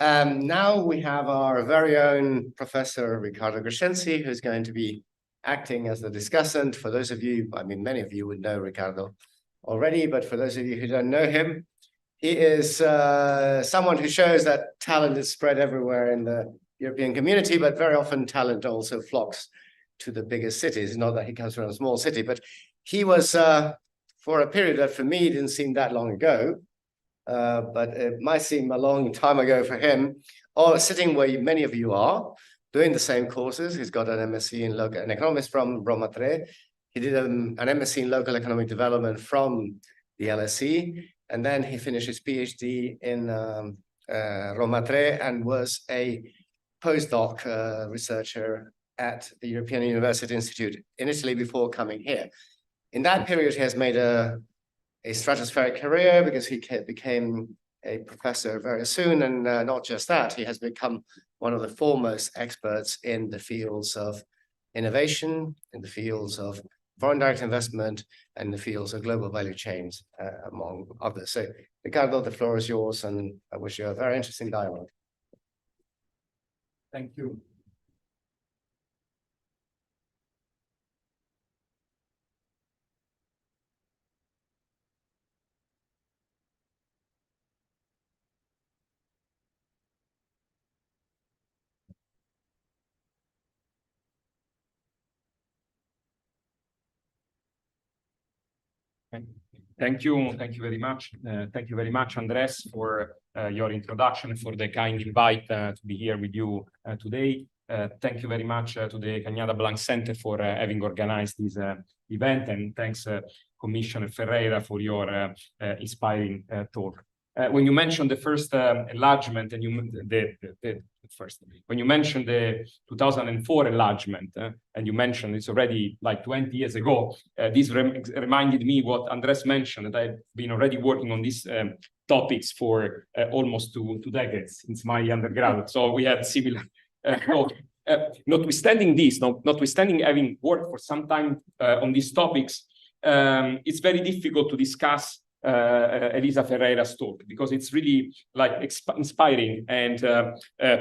Now we have our very own Professor Ricardo Crescenzi, who's going to be acting as the discussant. For those of you, I mean, many of you would know Ricardo already, but for those of you who don't know him, he is someone who shows that talent is spread everywhere in the European community, but very often talent also flocks to the biggest cities. Not that he comes from a small city, but he was, for a period that for me didn't seem that long ago, but it might seem a long time ago for him, or sitting where many of you are, doing the same courses. He's got an MSc in an economist from Roma 3. He did an MSc in local economic development from the LSE, and then he finished his PhD in Roma 3 and was a postdoc researcher at the European University Institute in Italy before coming here. In that period, he has made a stratospheric career because he became a professor very soon, and not just that, he has become one of the foremost experts in the fields of innovation, in the fields of foreign direct investment, and the fields of global value chains, among others. So, Ricardo, the floor is yours, and I wish you a very interesting dialogue. Thank you. Thank you very much. Thank you very much, Andres, for your introduction, for the kind invite to be here with you today. Thank you very much to the Cañada Blanch Centre for having organized this event, and thanks, Commissioner Ferreira, for your inspiring talk. When you mentioned the first enlargement, and when you mentioned the 2004 enlargement, and you mentioned it's already like 20 years ago, this reminded me what Andres mentioned, that I've been already working on these topics for almost two decades since my undergrad. So we had similar thought. Notwithstanding this, notwithstanding having worked for some time on these topics, it's very difficult to discuss Elisa Ferreira's talk, because it's really like inspiring and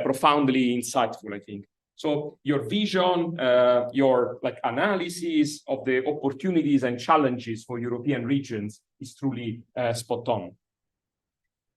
profoundly insightful, I think. So your vision, your analysis of the opportunities and challenges for European regions is truly spot on.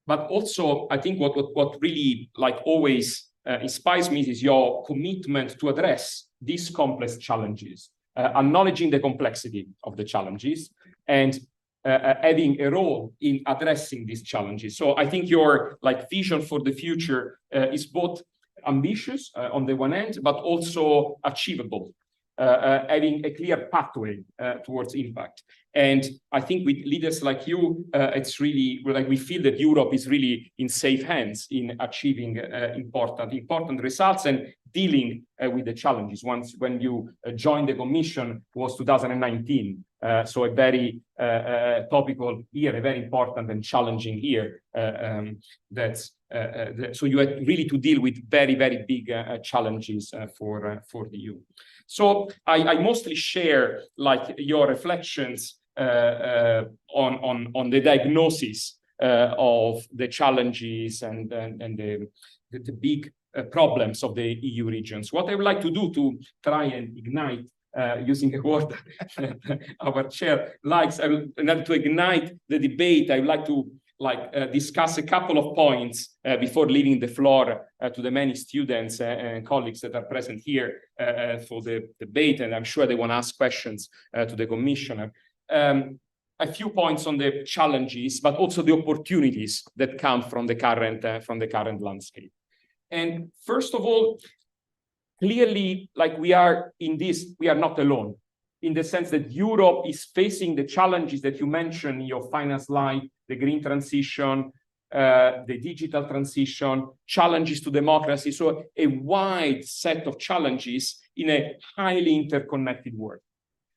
But also, I think what really always inspires me is your commitment to address these complex challenges, acknowledging the complexity of the challenges, and having a role in addressing these challenges. So I think your vision for the future is both ambitious on the one hand, but also achievable, having a clear pathway towards impact. And I think with leaders like you, it's really we feel that Europe is really in safe hands in achieving important results and dealing with the challenges. When you joined the Commission was 2019. So a very topical year, a very important and challenging year. So you had really to deal with very, very big challenges for the EU. So I mostly share your reflections on the diagnosis of the challenges and the big problems of the EU regions. What I would like to do to try and ignite, using a word our chair likes, in order to ignite the debate, I would like to discuss a couple of points before leaving the floor to the many students and colleagues that are present here for the debate, and I'm sure they want to ask questions to the Commissioner. A few points on the challenges, but also the opportunities that come from the current landscape. And first of all, clearly, we are not alone. in the sense that Europe is facing the challenges that you mentioned in your final slide, the green transition, the digital transition, challenges to democracy. So a wide set of challenges in a highly interconnected world.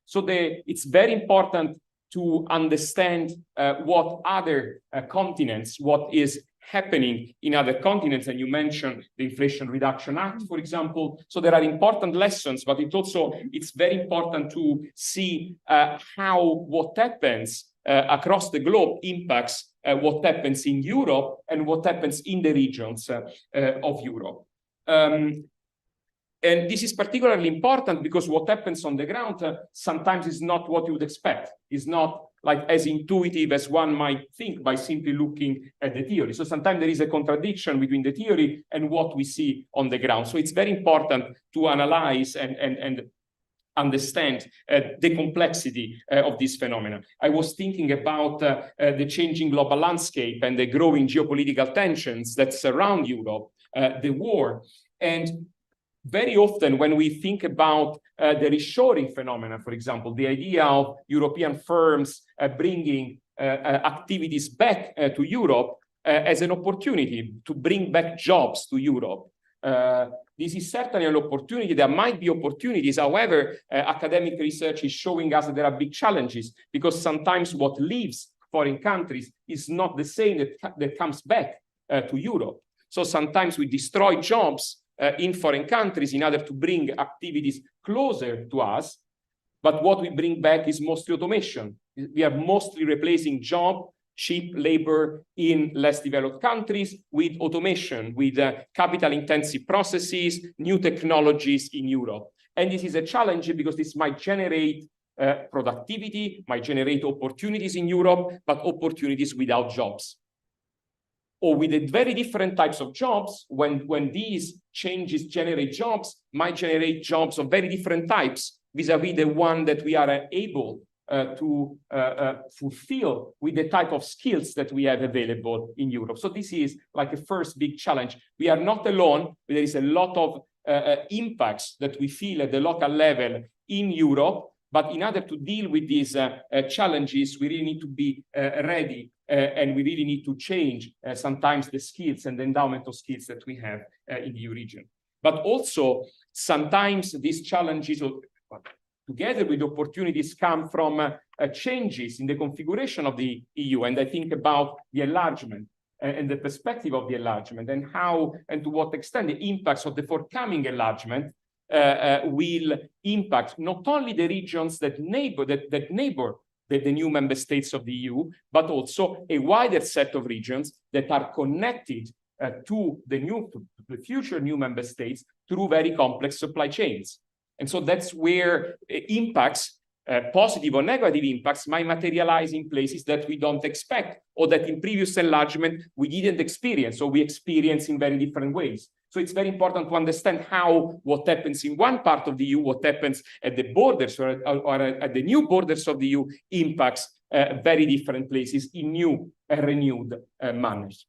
So it's very important to understand what other continents, what is happening in other continents. And you mentioned the Inflation Reduction Act, for example. So there are important lessons, but it's very important to see how what happens across the globe impacts what happens in Europe and what happens in the regions of Europe. And this is particularly important because what happens on the ground sometimes is not what you would expect. It's not like as intuitive as one might think by simply looking at the theory. So sometimes there is a contradiction between the theory and what we see on the ground. So it's very important to analyze and understand the complexity of this phenomenon. I was thinking about the changing global landscape and the growing geopolitical tensions that surround Europe, the war. And very often when we think about the reshoring phenomenon, for example, the idea of European firms bringing activities back to Europe as an opportunity to bring back jobs to Europe. This is certainly an opportunity. There might be opportunities. However, academic research is showing us that there are big challenges because sometimes what leaves foreign countries is not the same that comes back to Europe. So sometimes we destroy jobs in foreign countries in order to bring activities closer to us. But what we bring back is mostly automation. We are mostly replacing cheap labor in less developed countries with automation, with capital-intensive processes, new technologies in Europe. And this is a challenge because this might generate productivity, might generate opportunities in Europe, but opportunities without jobs. Or with very different types of jobs, when these changes generate jobs, might generate jobs of very different types vis-a-vis the one that we are able to fulfill with the type of skills that we have available in Europe. So this is like a first big challenge. We are not alone. There is a lot of impacts that we feel at the local level in Europe. But in order to deal with these challenges, we really need to be ready and we really need to change sometimes the skills and the endowment of skills that we have in the EU region. But also, sometimes these challenges, together with opportunities, come from changes in the configuration of the EU. And I think about the enlargement and the perspective of the enlargement and how and to what extent the impacts of the forthcoming enlargement will impact not only the regions that neighbor the new member states of the EU, but also a wider set of regions that are connected to the future new member states through very complex supply chains. And so that's where impacts, positive or negative impacts, might materialize in places that we don't expect or that in previous enlargement we didn't experience, or we experience in very different ways. So it's very important to understand how what happens in one part of the EU, what happens at the borders or at the new borders of the EU impacts very different places in new and renewed manners.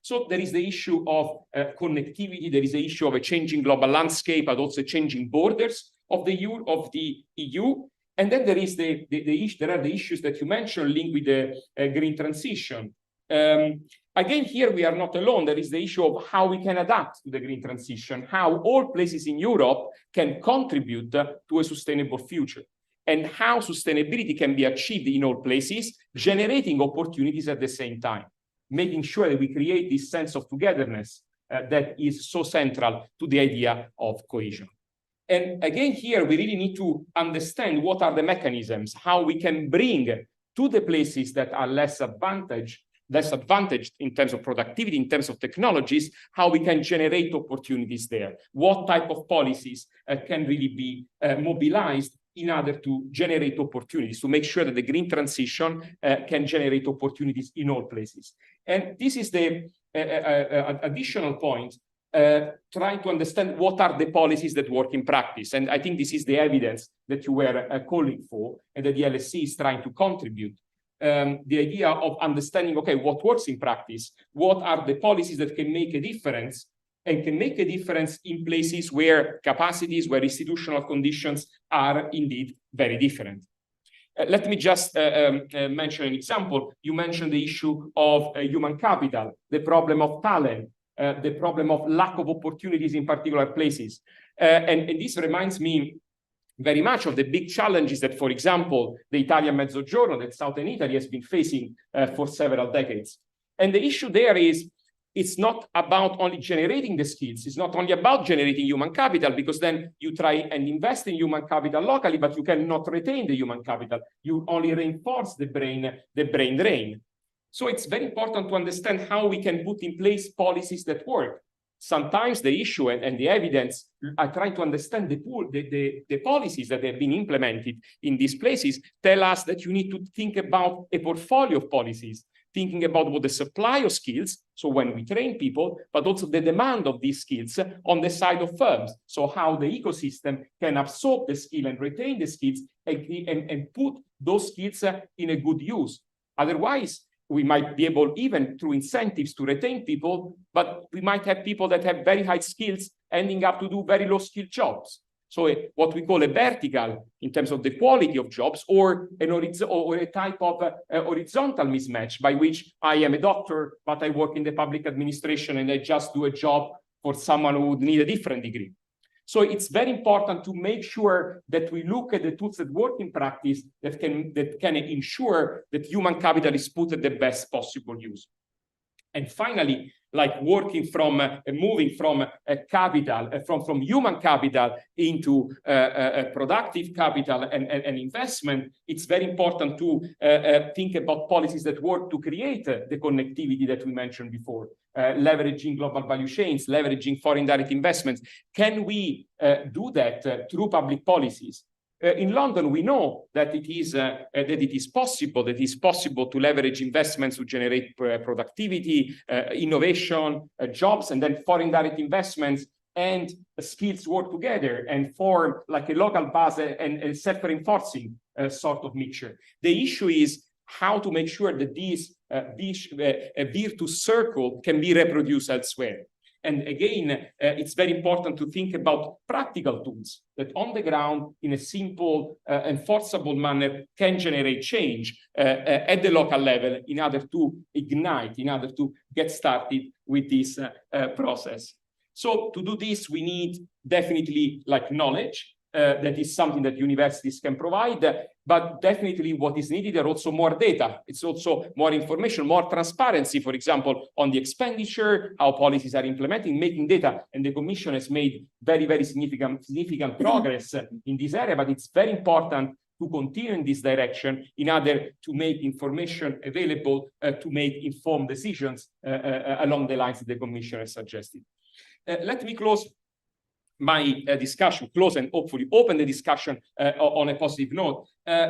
So there is the issue of connectivity. There is the issue of a changing global landscape, but also changing borders of the EU. And then there is there are the issues that you mentioned linked with the green transition. Again, here we are not alone. There is the issue of how we can adapt to the green transition, how all places in Europe can contribute to a sustainable future, and how sustainability can be achieved in all places, generating opportunities at the same time, making sure that we create this sense of togetherness that is so central to the idea of cohesion. And again, here we really need to understand what are the mechanisms, how we can bring to the places that are less advantaged in terms of productivity, in terms of technologies, how we can generate opportunities there. What type of policies can really be mobilized in order to generate opportunities, to make sure that the green transition can generate opportunities in all places. And this is the additional point, trying to understand what are the policies that work in practice. And I think this is the evidence that you were calling for and that the LSE is trying to contribute. The idea of understanding, okay, what works in practice, what are the policies that can make a difference and can make a difference in places where capacities, where institutional conditions are indeed very different. Let me just mention an example. You mentioned the issue of human capital, the problem of talent, the problem of lack of opportunities in particular places. And this reminds me very much of the big challenges that, for example, the Italian Mezzogiorno, that Southern Italy has been facing for several decades. And the issue there is, it's not about only generating the skills. It's not only about generating human capital, because then you try and invest in human capital locally, but you cannot retain the human capital. You only reinforce the brain drain. So it's very important to understand how we can put in place policies that work. Sometimes the issue and the evidence are trying to understand the policies that have been implemented in these places tell us that you need to think about a portfolio of policies, thinking about what the supply of skills, so when we train people, but also the demand of these skills on the side of firms. So how the ecosystem can absorb the skill and retain the skills and put those skills in a good use. Otherwise, we might be able, even through incentives, to retain people, but we might have people that have very high skills ending up to do very low skill jobs. So what we call a vertical in terms of the quality of jobs, or a type of horizontal mismatch, by which I am a doctor, but I work in the public administration and I just do a job for someone who would need a different degree. So it's very important to make sure that we look at the tools that work in practice that can ensure that human capital is put at the best possible use. And finally, like working from moving from capital, from human capital into productive capital and investment, it's very important to think about policies that work to create the connectivity that we mentioned before, leveraging global value chains, leveraging foreign direct investments. Can we do that through public policies? In London, we know that it is possible to leverage investments to generate productivity, innovation, jobs, and then foreign direct investments and skills work together and form like a local base and self-reinforcing sort of mixture. The issue is how to make sure that this virtuous circle can be reproduced elsewhere. And again, it's very important to think about practical tools that on the ground, in a simple, enforceable manner, can generate change at the local level in order to ignite, in order to get started with this process. So to do this, we need definitely like knowledge. That is something that universities can provide, but definitely what is needed are also more data. It's also more information, more transparency, for example, on the expenditure, how policies are implementing, making data. And the Commission has made very, very significant progress in this area, but it's very important to continue in this direction in order to make information available to make informed decisions along the lines that the Commission has suggested. Let me close my discussion, close and hopefully open the discussion on a positive note.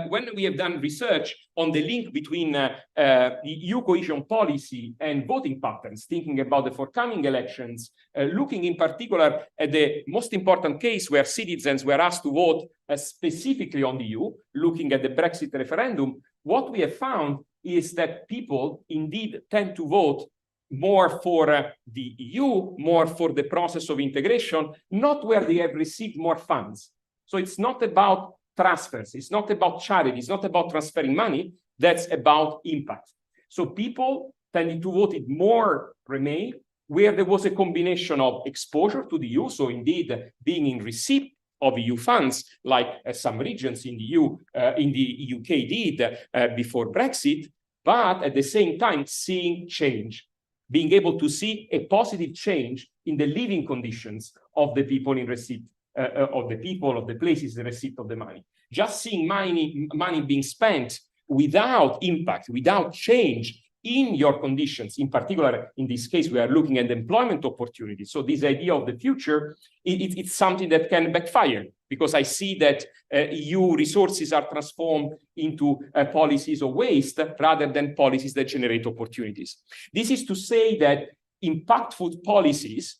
When we have done research on the link between the EU cohesion policy and voting patterns, thinking about the forthcoming elections, looking in particular at the most important case where citizens were asked to vote specifically on the EU, looking at the Brexit referendum, what we have found is that people indeed tend to vote more for the EU, more for the process of integration, not where they have received more funds. So it's not about transfers, it's not about charity, it's not about transferring money, that's about impact. So people tended to vote more Remain, where there was a combination of exposure to the EU, so indeed being in receipt of EU funds, like some regions in the EU, in the UK did before Brexit, but at the same time seeing change, being able to see a positive change in the living conditions of the people in receipt, of the places in receipt of the money. Just seeing money being spent without impact, without change in your conditions, in particular, in this case, we are looking at employment opportunities. So this idea of the future, it's something that can backfire, because I see that EU resources are transformed into policies of waste rather than policies that generate opportunities. This is to say that impactful policies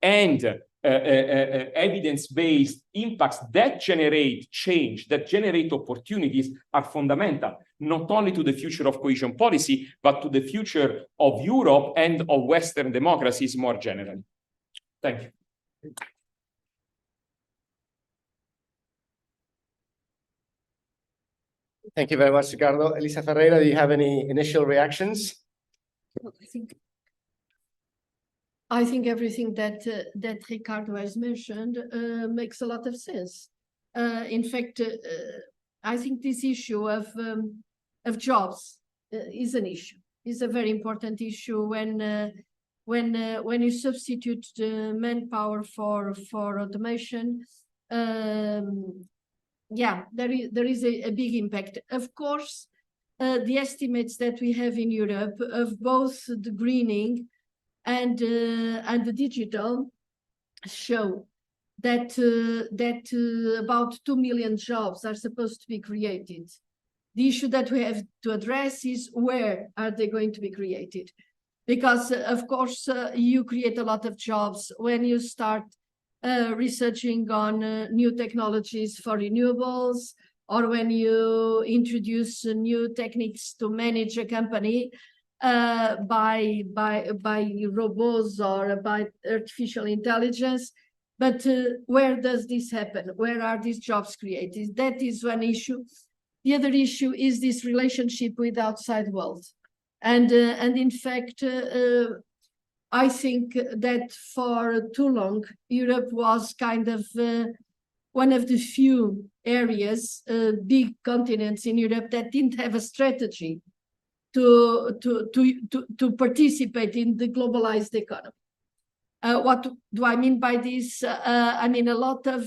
and evidence-based impacts that generate change, that generate opportunities are fundamental, not only to the future of cohesion policy, but to the future of Europe and of Western democracies more generally. Thank you. Thank you very much, Ricardo. Elisa Ferreira, do you have any initial reactions? I think everything that Ricardo has mentioned makes a lot of sense. In fact, I think this issue of jobs is an issue. It's a very important issue when you substitute the manpower for automation. Yeah, there is a big impact. Of course, the estimates that we have in Europe of both the greening and the digital show that about 2 million jobs are supposed to be created. The issue that we have to address is where are they going to be created? Because of course you create a lot of jobs when you start researching on new technologies for renewables, or when you introduce new techniques to manage a company by robots or by artificial intelligence. But where does this happen? Where are these jobs created? That is one issue. The other issue is this relationship with the outside world. And in fact, I think that for too long, Europe was kind of one of the few areas, big continents in Europe that didn't have a strategy to participate in the globalized economy. What do I mean by this? I mean, a lot of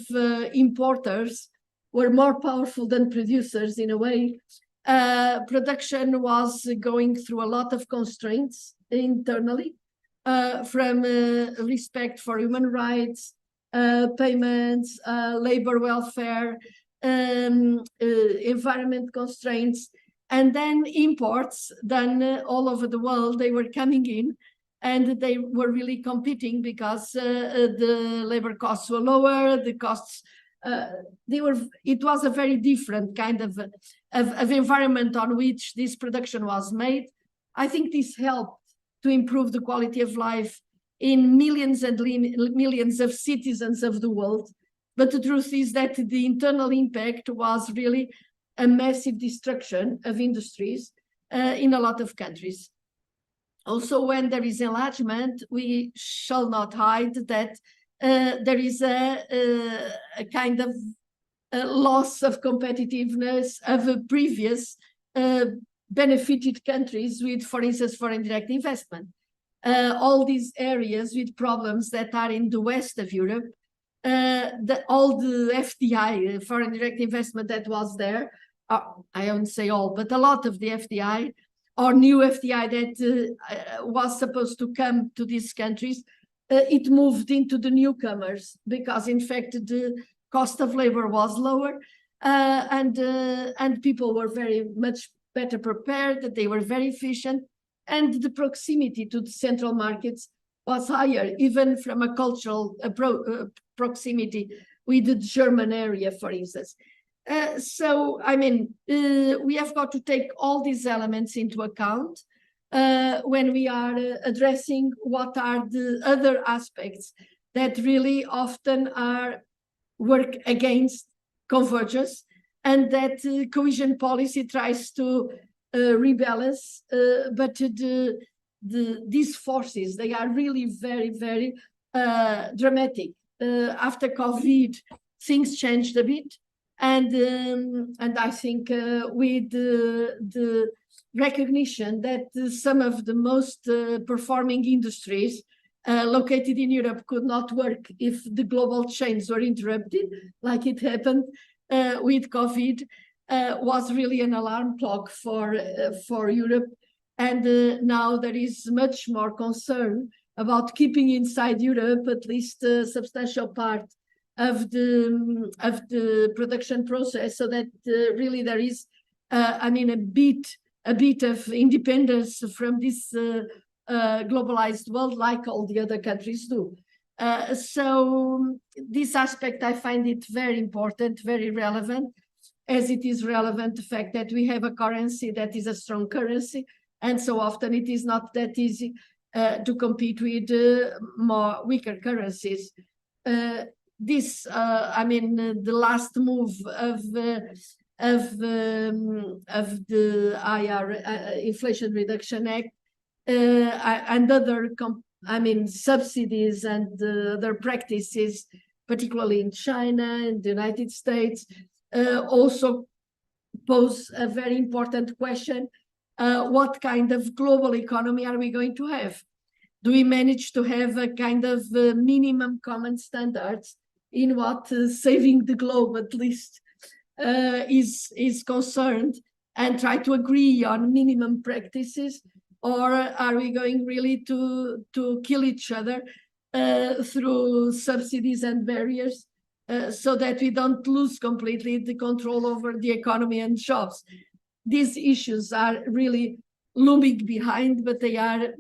importers were more powerful than producers in a way. Production was going through a lot of constraints internally, from respect for human rights, payments, labor welfare, environment constraints, and then imports done all over the world. They were coming in and they were really competing because the labor costs were lower, the costs, it was a very different kind of environment on which this production was made. I think this helped to improve the quality of life in millions and millions of citizens of the world. But the truth is that the internal impact was really a massive destruction of industries in a lot of countries. Also, when there is enlargement, we shall not hide that there is a kind of loss of competitiveness of previous benefited countries with, for instance, foreign direct investment. All these areas with problems that are in the west of Europe, all the FDI, foreign direct investment that was there, I won't say all, but a lot of the FDI or new FDI that was supposed to come to these countries, it moved into the newcomers because in fact the cost of labor was lower and people were very much better prepared, they were very efficient, and the proximity to the central markets was higher, even from a cultural proximity with the German area, for instance. So, I mean, we have got to take all these elements into account when we are addressing what are the other aspects that really often are work against convergence, and that cohesion policy tries to rebalance, but these forces, they are really very, very dramatic. After COVID, things changed a bit, and I think with the recognition that some of the most performing industries located in Europe could not work if the global chains were interrupted, like it happened with COVID, was really an alarm clock for Europe. And now there is much more concern about keeping inside Europe at least a substantial part of the production process, so that really there is, I mean, a bit of independence from this globalized world, like all the other countries do. So this aspect, I find it very important, very relevant, as it is relevant the fact that we have a currency that is a strong currency, and so often it is not that easy to compete with more weaker currencies. The last move of the Inflation Reduction Act and other subsidies and other practices, particularly in China and the United States, also pose a very important question. What kind of global economy are we going to have? Do we manage to have a kind of minimum common standards in what saving the globe at least is concerned, and try to agree on minimum practices? Or are we going really to kill each other through subsidies and barriers so that we don't lose completely the control over the economy and jobs? These issues are really looming behind, but they are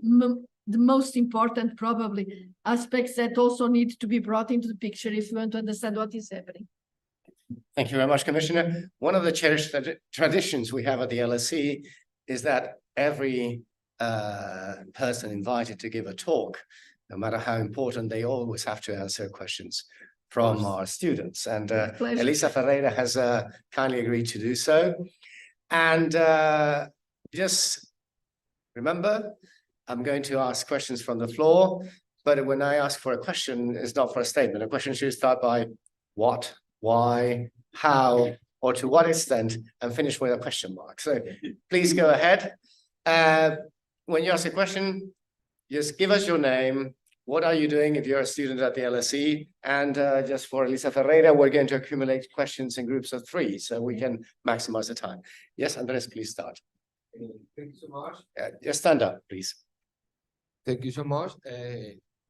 the most important, probably, aspects that also need to be brought into the picture if you want to understand what is happening. Thank you very much, Commissioner. One of the cherished traditions we have at the LSE is that every person invited to give a talk, no matter how important, they always have to answer questions from our students. And Elisa Ferreira has kindly agreed to do so. And just remember, I'm going to ask questions from the floor, but when I ask for a question, it's not for a statement. A question should start by what, why, how, or to what extent, and finish with a question mark. So please go ahead. When you ask a question, just give us your name. What are you doing if you're a student at the LSE? And just for Elisa Ferreira, we're going to accumulate questions in groups of 3 so we can maximize the time. Yes, Andres, please start. Thank you so much. Just stand up, please. Thank you so much.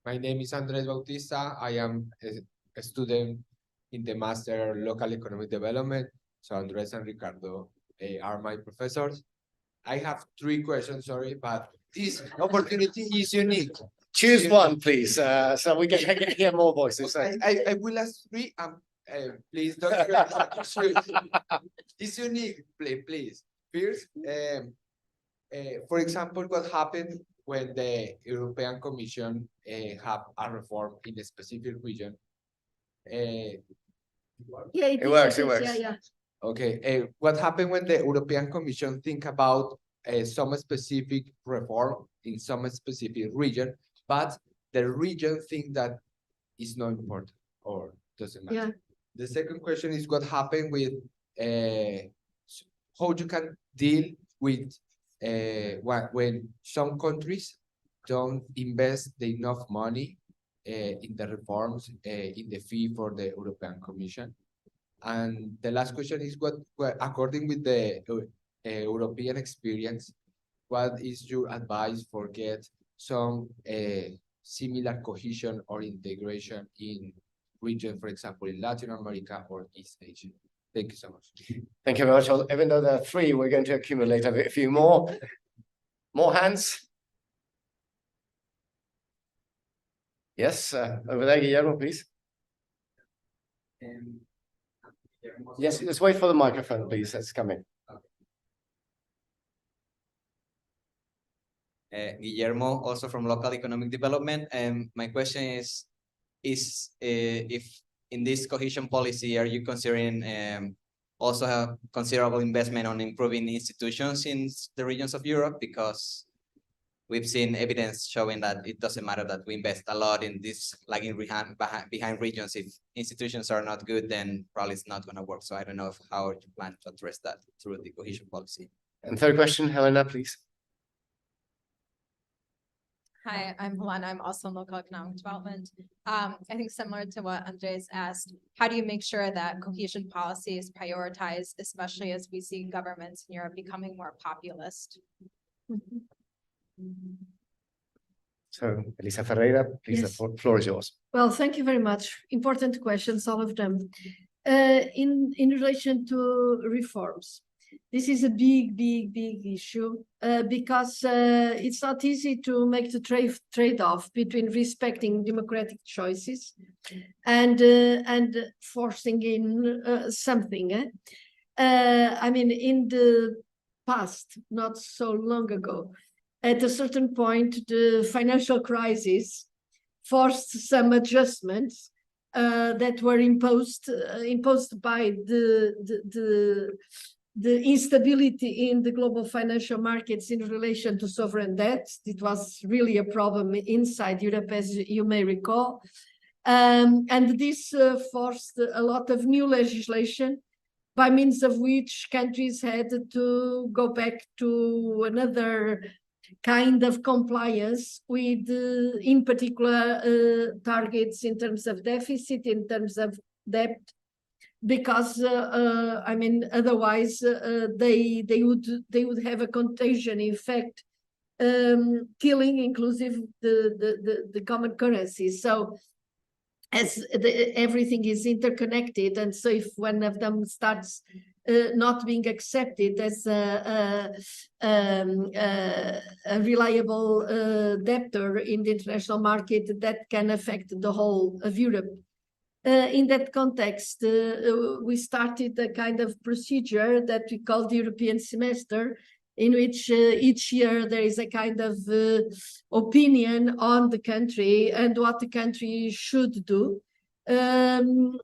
My name is Andres Bautista. I am a student in the Master of Local Economic Development. So Andres and Ricardo are my professors. I have 3 questions, sorry, but this opportunity is unique. Choose one, please, so we can hear more voices. I will ask 3. Please don't. It's unique, please. First, for example, what happened when the European Commission have a reform in a specific region? It works. Yeah. Okay. What happened when the European Commission think about some specific reform in some specific region, but the region think that is not important or doesn't matter? Yeah. The second question is what happened with how you can deal with when some countries don't invest enough money in the reforms in the fee for the European Commission. And the last question is what according with the European experience, what is your advice for get some similar cohesion or integration in region, for example, in Latin America or East Asia? Thank you so much. Thank you very much. Even though there are 3, we're going to accumulate a few more. More hands? Yes, over there, Guillermo, please. Yes, just wait for the microphone, please. It's coming. Guillermo, also from Local Economic Development. And my question is if in this cohesion policy, are you considering also have considerable investment on improving institutions in the regions of Europe? Because we've seen evidence showing that it doesn't matter that we invest a lot in this lagging behind regions. If institutions are not good, then probably it's not going to work. So I don't know how you plan to address that through the cohesion policy. And third question, Helena, please. Hi, I'm Helena. I'm also in local economic development. I think similar to what Andres asked, how do you make sure that cohesion policy is prioritized, especially as we see governments in Europe becoming more populist? So, Elisa Ferreira, please, Yes. the floor is yours. Well, thank you very much. Important questions, all of them. In relation to reforms, this is a big issue because it's not easy to make the trade-off between respecting democratic choices and forcing in something. I mean, in the past, not so long ago, at a certain point, the financial crisis forced some adjustments that were imposed by the instability in the global financial markets in relation to sovereign debt. It was really a problem inside Europe, as you may recall. And this forced a lot of new legislation, by means of which countries had to go back to another kind of compliance with, in particular, targets in terms of deficit, in terms of debt, because I mean, otherwise they would have a contagion effect, killing inclusive the common currency. So as everything is interconnected, and so if one of them starts not being accepted as a reliable debtor in the international market, that can affect the whole of Europe. In that context, we started a kind of procedure that we call the European semester, in which each year there is a kind of opinion on the country and what the country should do. More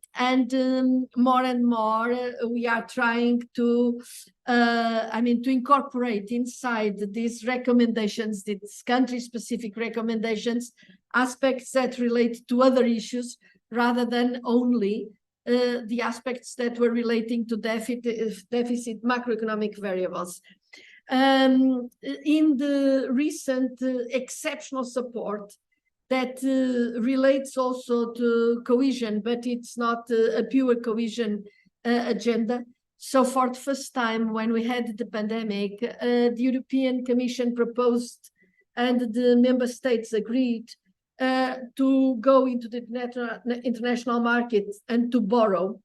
and more we are trying to, to incorporate inside these recommendations, these country-specific recommendations, aspects that relate to other issues, rather than only the aspects that were relating to deficit macroeconomic variables. In the recent exceptional support that relates also to cohesion, but it's not a pure cohesion agenda. So for the first time, when we had the pandemic, the European Commission proposed and the member states agreed to go into the international market and to borrow.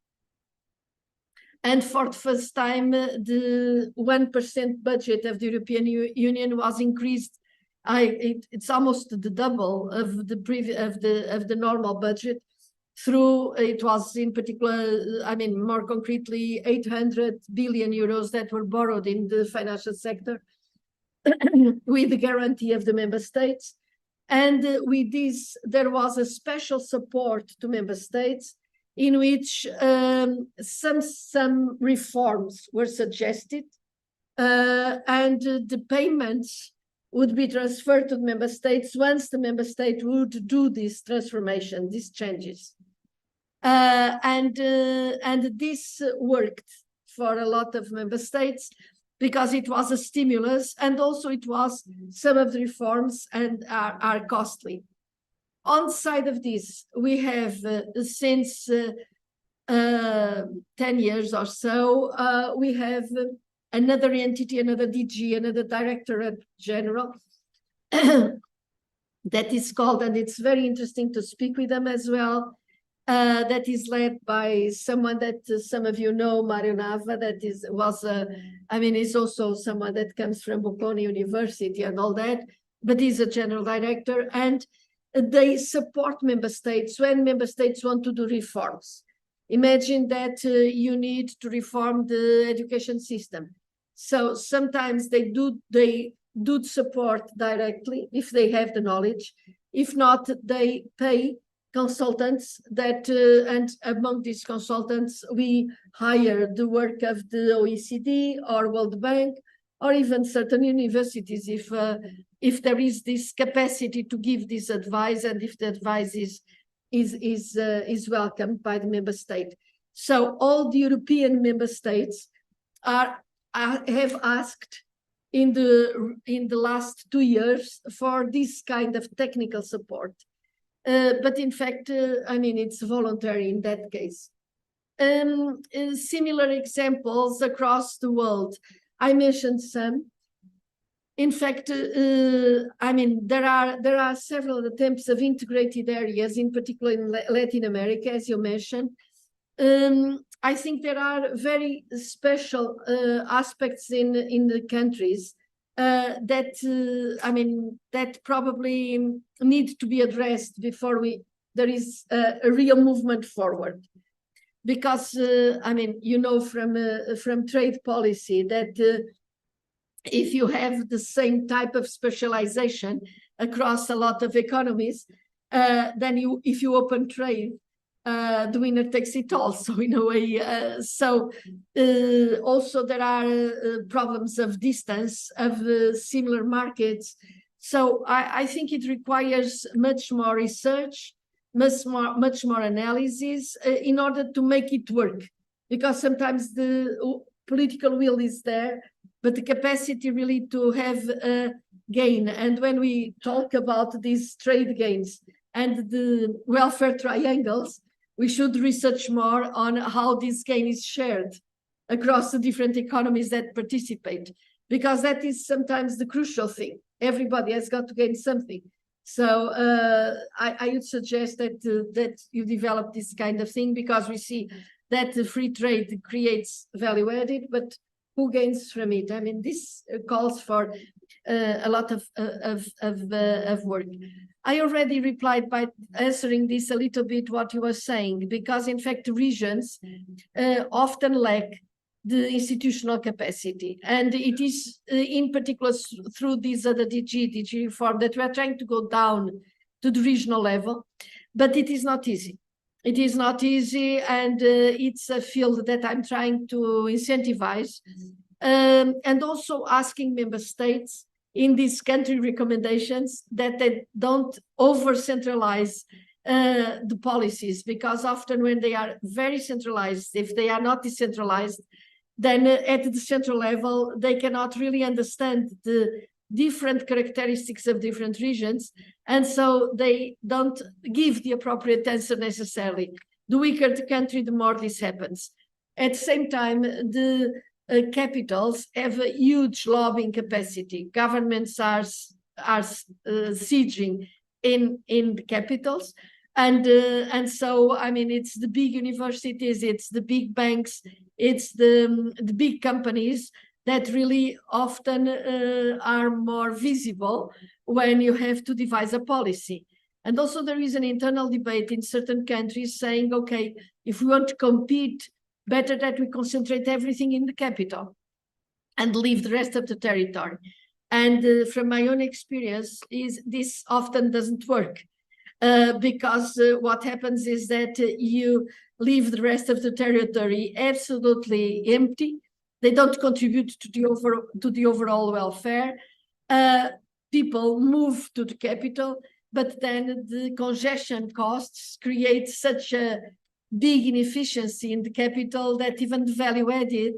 And for the first time, the 1% budget of the European Union was increased. It's almost the double of the normal budget. Through, it was in particular, more concretely, 800 billion euros that were borrowed in the financial sector with the guarantee of the member states. And with this, there was a special support to member states in which some reforms were suggested, and the payments would be transferred to the member states once the member state would do this transformation, these changes. And this worked for a lot of member states, because it was a stimulus, and also it was some of the reforms and are costly. On the side of this, we have since 10 years or so, we have another entity, another DG, another Directorate General that is called, and it's very interesting to speak with them as well, that is led by someone that some of you know, Mario Nava, that is also someone that comes from Bocconi University and all that, but he's a general director, and they support member states when member states want to do reforms. Imagine that you need to reform the education system. So sometimes they do support directly if they have the knowledge. If not, they pay consultants that, and among these consultants, we hire the work of the OECD or World Bank, or even certain universities, if there is this capacity to give this advice, and if the advice is welcomed by the member state. So all the European member states have asked in the last 2 years for this kind of technical support. But in fact, it's voluntary in that case. Similar examples across the world. I mentioned some. In fact, there are several attempts of integrated areas, in particular in Latin America, as you mentioned. I think there are very special aspects in the countries that probably need to be addressed before there is a real movement forward. Because from trade policy that if you have the same type of specialization across a lot of economies, then if you open trade, the winner takes it all. So in a way, also there are problems of distance, of similar markets. So I think it requires much more research, much more analysis in order to make it work, because sometimes the political will is there, but the capacity really to have a gain. And when we talk about these trade gains and the welfare triangles, we should research more on how this gain is shared across the different economies that participate, because that is sometimes the crucial thing. Everybody has got to gain something. So I would suggest that you develop this kind of thing, because we see that the free trade creates value added, but who gains from it? I mean, this calls for a lot of work. I already replied by answering this a little bit what you were saying, because in fact regions often lack the institutional capacity, and it is in particular through this other DG reform that we are trying to go down to the regional level, but it is not easy. It is not easy, and it's a field that I'm trying to incentivize, and also asking member states in these country recommendations that they don't over-centralize the policies, because often when they are very centralized, if they are not decentralized, then at the central level, they cannot really understand the different characteristics of different regions, and so they don't give the appropriate answer necessarily. The weaker the country, the more this happens. At the same time, the capitals have a huge lobbying capacity. Governments are sieging in the capitals, and so I mean, it's the big universities, it's the big banks, it's the big companies that really often are more visible when you have to devise a policy. And also there is an internal debate in certain countries saying, okay, if we want to compete, better that we concentrate everything in the capital and leave the rest of the territory. And from my own experience, this often doesn't work, because what happens is that you leave the rest of the territory absolutely empty. They don't contribute to the overall welfare. People move to the capital, but then the congestion costs create such a big inefficiency in the capital that even the value added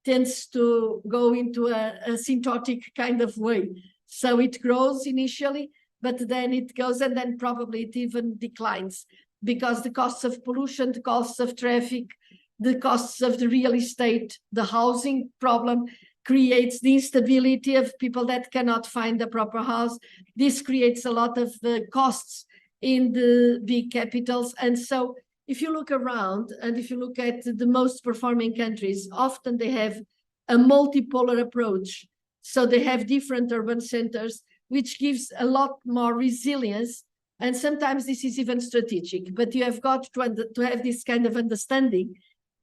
tends to go into a asymptotic kind of way. So it grows initially, but then it goes, and then probably it even declines, because the costs of pollution, the costs of traffic, the costs of the real estate, the housing problem creates the instability of people that cannot find a proper house. This creates a lot of costs in the big capitals. And so if you look around and if you look at the most performing countries, often they have a multipolar approach. So they have different urban centers, which gives a lot more resilience. And sometimes this is even strategic, but you have got to have this kind of understanding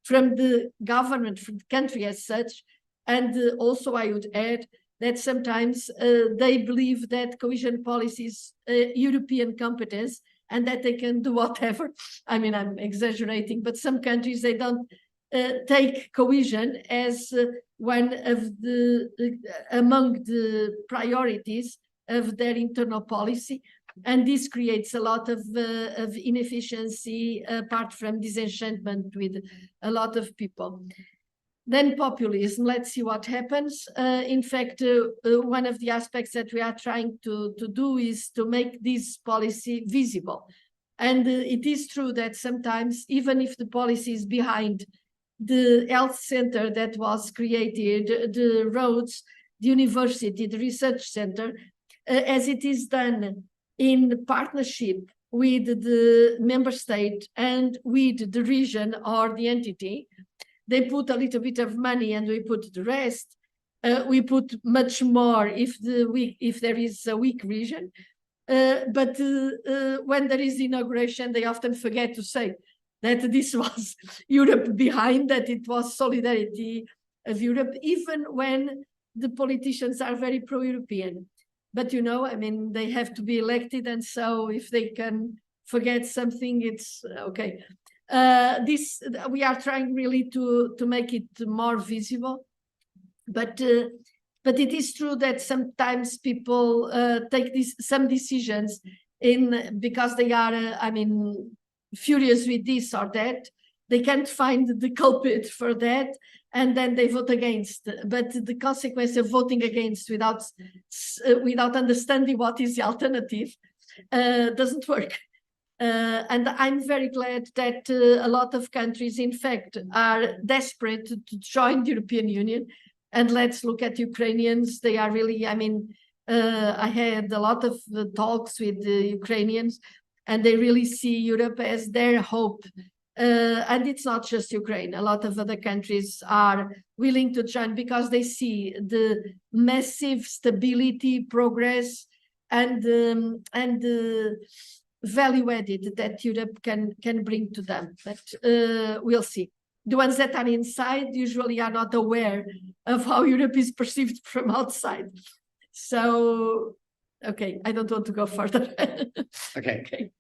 from the government, from the country as such. And also I would add that sometimes they believe that cohesion policy is European competence and that they can do whatever. I mean, I'm exaggerating, but some countries, they don't take cohesion as one of the, among the priorities of their internal policy. And this creates a lot of inefficiency, apart from disenchantment with a lot of people. Then populism, let's see what happens. In fact, one of the aspects that we are trying to do is to make this policy visible. And it is true that sometimes, even if the policy is behind the health center that was created, the roads, the university, the research center, as it is done in partnership with the member state and with the region or the entity, they put a little bit of money and we put the rest. We put much more if there is a weak region. But when there is inauguration, they often forget to say that this was Europe behind, that it was solidarity of Europe, even when the politicians are very pro-European. But, you know, I mean, they have to be elected. And so if they can forget something, it's okay. We are trying really to make it more visible. But it is true that sometimes people take some decisions because they are, I mean, furious with this or that. They can't find the culprit for that, and then they vote against. But the consequence of voting against without understanding what is the alternative doesn't work. And I'm very glad that a lot of countries, in fact, are desperate to join the European Union. And let's look at Ukrainians. They are really, I mean, I had a lot of talks with the Ukrainians, and they really see Europe as their hope. And it's not just Ukraine. A lot of other countries are willing to join because they see the massive stability, progress, and value added that Europe can bring to them. But we'll see. The ones that are inside usually are not aware of how Europe is perceived from outside. So, okay, I don't want to go further. Okay.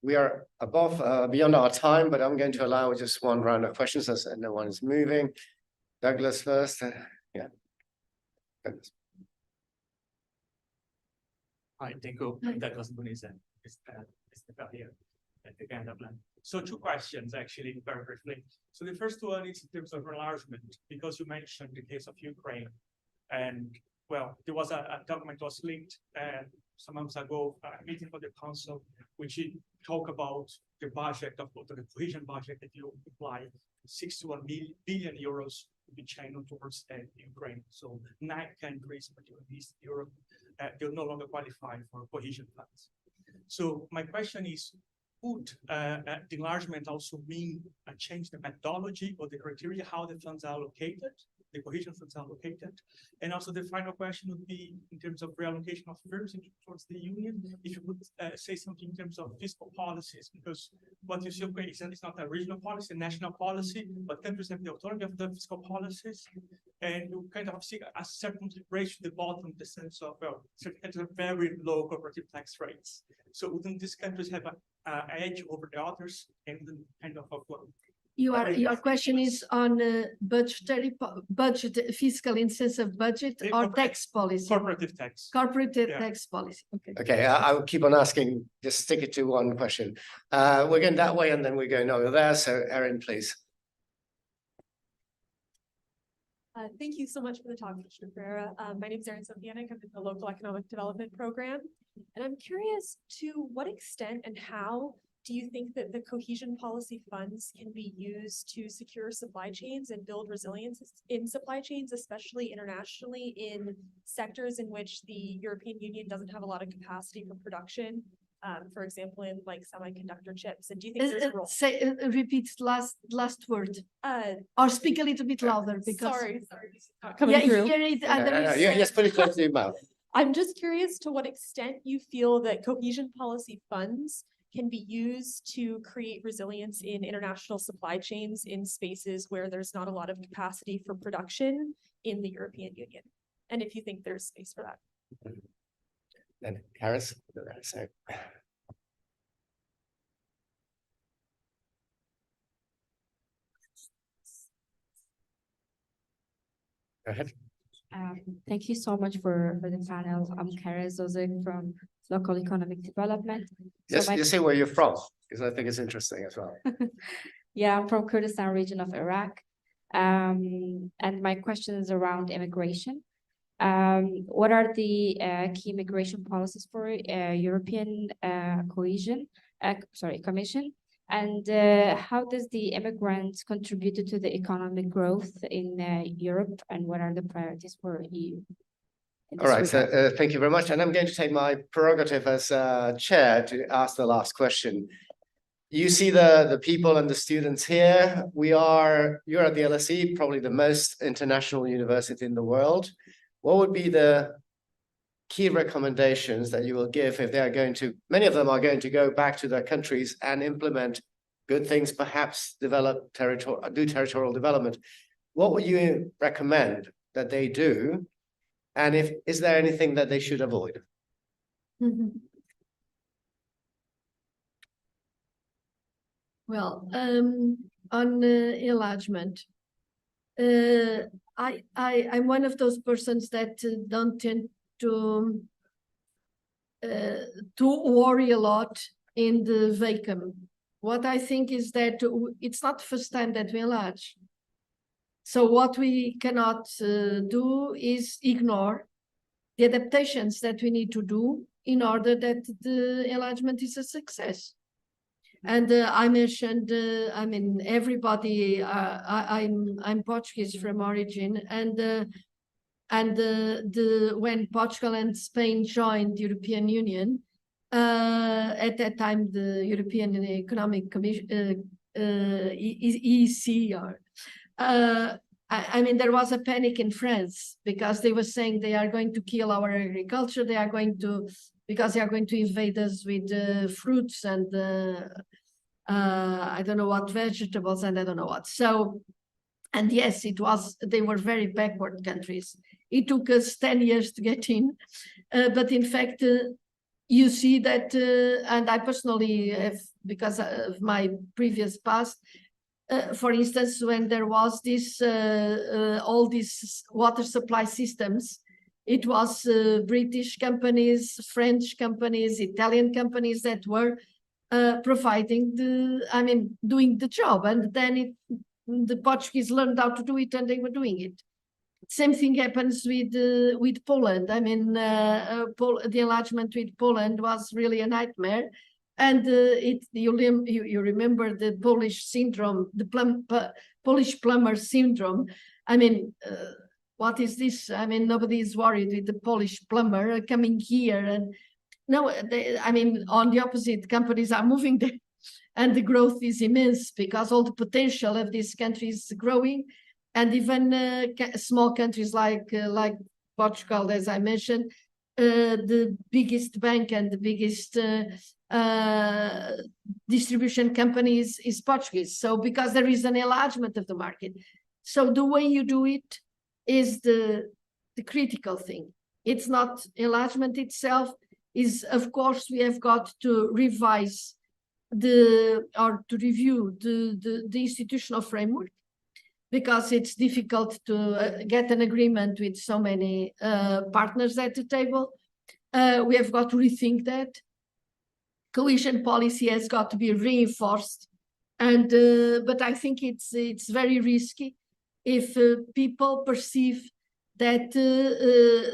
We are beyond our time, but I'm going to allow just one round of questions as no one is moving. Douglas first. Yeah. Douglas. Hi, thank you. Douglas Muniz is here at the Cañada Blanch. So 2 questions, actually, very briefly. So the first one is in terms of enlargement, because you mentioned the case of Ukraine. And, well, there was a document was linked some months ago, a meeting for the council, which talk about the budget of the cohesion budget that you apply, 61 billion euros to be channeled towards Ukraine. So 9 countries, particularly East Europe, they'll no longer qualify for cohesion funds. So my question is, would the enlargement also mean a change the methodology or the criteria how the funds are allocated, the cohesion funds are allocated? And also the final question would be in terms of reallocation of firms towards the union, if you would say something in terms of fiscal policies, because what you see is not a regional policy, a national policy, but countries have the autonomy of the fiscal policies, and you kind of see a certain ratio to the bottom in the sense of, well, certain countries have very low corporative tax rates. So wouldn't these countries have an edge over the others, and kind of what? Your question is on budget, fiscal incentive budget or tax policy? Corporative tax. Corporative tax policy. Okay. Okay, I will keep on asking. Just stick it to one question. We're going that way, and then we're going over there. So, Erin, please. Thank you so much for the talk, Commissioner Ferreira. My name is Erin Sofianik. I'm in the Local Economic Development Program. And I'm curious to what extent and how do you think that the cohesion policy funds can be used to secure supply chains and build resilience in supply chains, especially internationally in sectors in which the European Union doesn't have a lot of capacity for production? For example, in like semiconductor chips. And do you think there's a role? Repeat last word. Or speak a little bit louder because sorry, this is not coming through. Hear it. Yes, put it close to your mouth. I'm just curious to what extent you feel that cohesion policy funds can be used to create resilience in international supply chains in spaces where there's not a lot of capacity for production in the European Union. And if you think there's space for that. Then Harris. So. Go ahead. Thank you so much for the panel. I'm Karen Zozek from Local Economic Development. Yes, you say where you're from, because I think it's interesting as well. Yeah, I'm from Kurdistan region of Iraq. And my question is around immigration. What are the key immigration policies for European Commission? And how does the immigrants contribute to the economic growth in Europe, and what are the priorities for EU? All right, so thank you very much. And I'm going to take my prerogative as chair to ask the last question. You see the people and the students here. You're at the LSE, probably the most international university in the world. What would be the key recommendations that you will give if they are going to, many of them are going to go back to their countries and implement good things, perhaps do territorial development? What would you recommend that they do? And is there anything that they should avoid? Well, on enlargement, I'm one of those persons that don't tend to worry a lot in the vacuum. What I think is that it's not the first time that we enlarge. So what we cannot do is ignore the adaptations that we need to do in order that the enlargement is a success. And I mentioned, I mean, everybody, I'm Portuguese from origin, and when Portugal and Spain joined the European Union, at that time, the European Economic Commission, EC, I mean, there was a panic in France because they were saying they are going to kill our agriculture. They are going to, because they are going to invade us with fruits and I don't know what vegetables and I don't know what. So, and yes, it was, they were very backward countries. It took us 10 years to get in. But in fact, you see that, and I personally have, because of my previous past, for instance, when there was this, all these water supply systems, it was British companies, French companies, Italian companies that were providing the, I mean, doing the job. And then the Portuguese learned how to do it and they were doing it. Same thing happens with Poland. I mean, the enlargement with Poland was really a nightmare. And you remember the Polish syndrome, the Polish plumber syndrome. I mean, what is this? I mean, nobody is worried with the Polish plumber coming here. And no, I mean, on the opposite, companies are moving there. And the growth is immense because all the potential of this country is growing. And even small countries like Portugal, as I mentioned, the biggest bank and the biggest distribution companies is Portuguese. So because there is an enlargement of the market. So the way you do it is the critical thing. It's not enlargement itself. Is, of course, we have got to revise or to review the institutional framework, because it's difficult to get an agreement with so many partners at the table. We have got to rethink that. Cohesion policy has got to be reinforced, and but I think it's very risky if people perceive that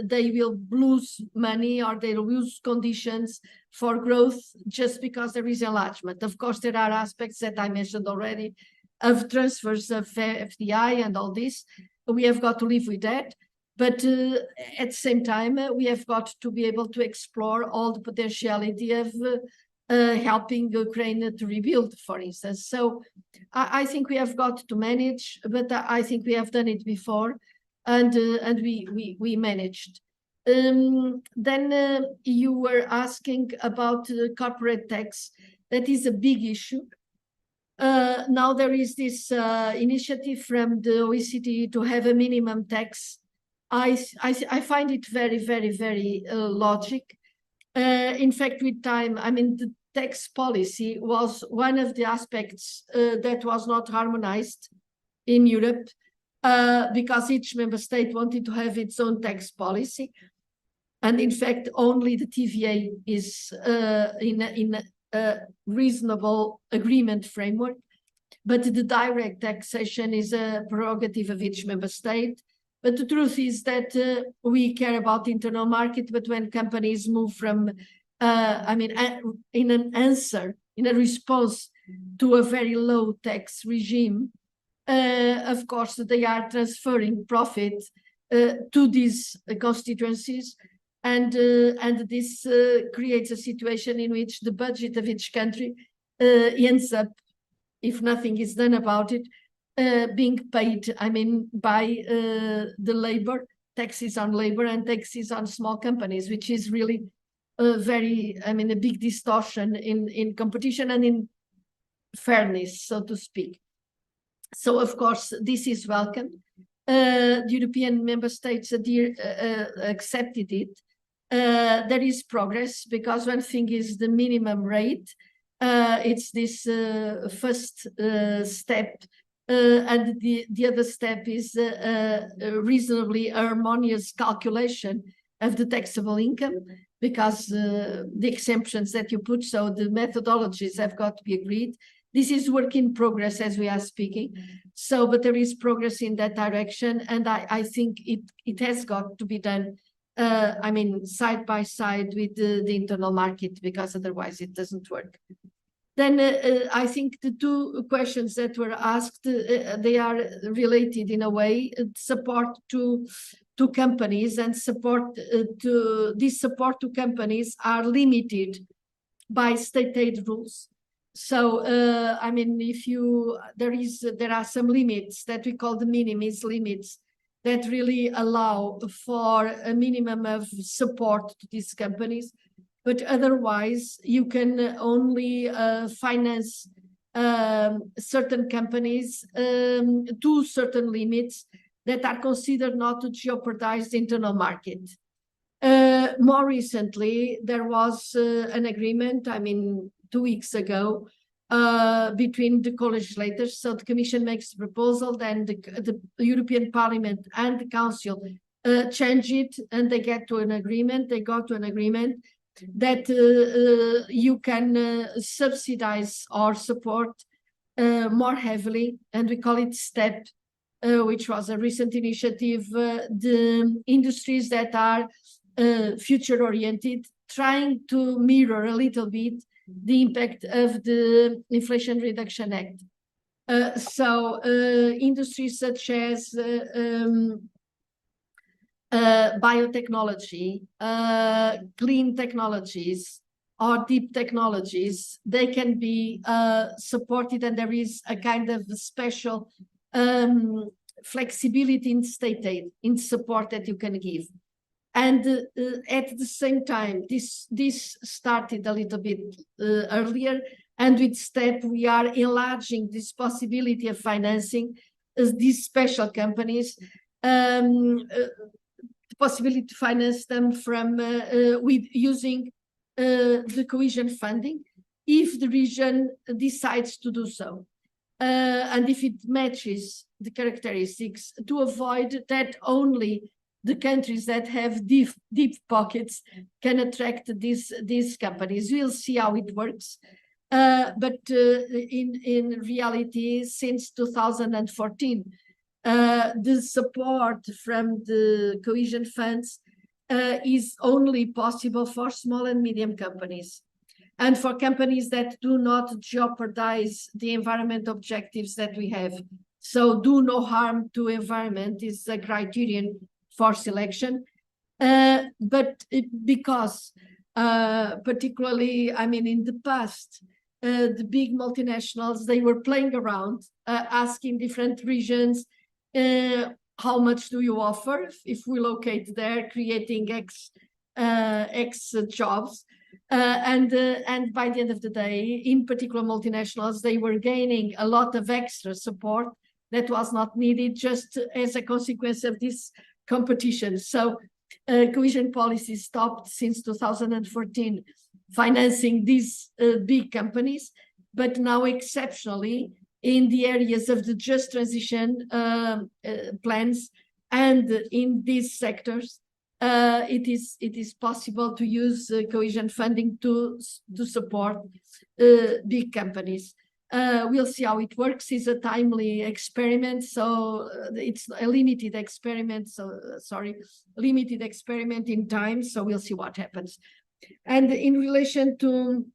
they will lose money or they will lose conditions for growth just because there is enlargement. Of course, there are aspects that I mentioned already of transfers of FDI and all this. We have got to live with that. But at the same time, we have got to be able to explore all the potentiality of helping Ukraine to rebuild, for instance. So I think we have got to manage, but I think we have done it before, and we managed. Then you were asking about the corporate tax. That is a big issue. Now there is this initiative from the OECD to have a minimum tax. I find it very, very, very logic. In fact, with time, I mean, the tax policy was one of the aspects that was not harmonized in Europe because each member state wanted to have its own tax policy. And in fact, only the TVA is in a reasonable agreement framework, but the direct taxation is a prerogative of each member state. But the truth is that we care about the internal market, but when companies move from, I mean, in an answer, in a response to a very low tax regime, of course, they are transferring profit to these constituencies. And this creates a situation in which the budget of each country ends up, if nothing is done about it, being paid, I mean, by the labor, taxes on labor and taxes on small companies, which is really very, I mean, a big distortion in competition and in fairness, so to speak. So, of course, this is welcome. the European member states accepted it. There is progress, because one thing is the minimum rate. It's this first step, and the other step is a reasonably harmonious calculation of the taxable income, because the exemptions that you put, so the methodologies have got to be agreed. This is work in progress as we are speaking. So, but there is progress in that direction, and I think it has got to be done, I mean, side by side with the internal market, because otherwise it doesn't work. Then I think the two questions that were asked, they are related in a way. Support to companies, and support this support to companies are limited by state aid rules. So I mean, if there are some limits that we call the minimis limits that really allow for a minimum of support to these companies, but otherwise you can only finance certain companies to certain limits that are considered not to jeopardize the internal market. More recently, there was an agreement, I mean, 2 weeks ago, between the co-legislators. So the Commission makes a proposal, then the European Parliament and the Council change it, and they get to an agreement. They got to an agreement that you can subsidize or support more heavily, and we call it STEP, which was a recent initiative, the industries that are future-oriented, trying to mirror a little bit the impact of the Inflation Reduction Act. So industries such as biotechnology, clean technologies, or deep technologies, they can be supported, and there is a kind of special flexibility in state aid, in support that you can give. And at the same time, this started a little bit earlier, and with STEP, we are enlarging this possibility of financing these special companies, the possibility to finance them from with using the cohesion funding, if the region decides to do so, and if it matches the characteristics, to avoid that only the countries that have deep pockets can attract these companies. We'll see how it works. But in reality, since 2014, the support from the cohesion funds is only possible for small and medium companies, and for companies that do not jeopardize the environment objectives that we have. So do no harm to environment is a criterion for selection, but because particularly, I mean, in the past, the big multinationals, they were playing around, asking different regions, how much do you offer if we locate there, creating X jobs, and by the end of the day, in particular multinationals, they were gaining a lot of extra support that was not needed, just as a consequence of this competition. So cohesion policy stopped since 2014 financing these big companies, but now exceptionally in the areas of the just transition plans and in these sectors, it is possible to use cohesion funding to support big companies. We'll see how it works. It's a timely experiment, so it's a limited experiment. So limited experiment in time. So we'll see what happens. And in relation to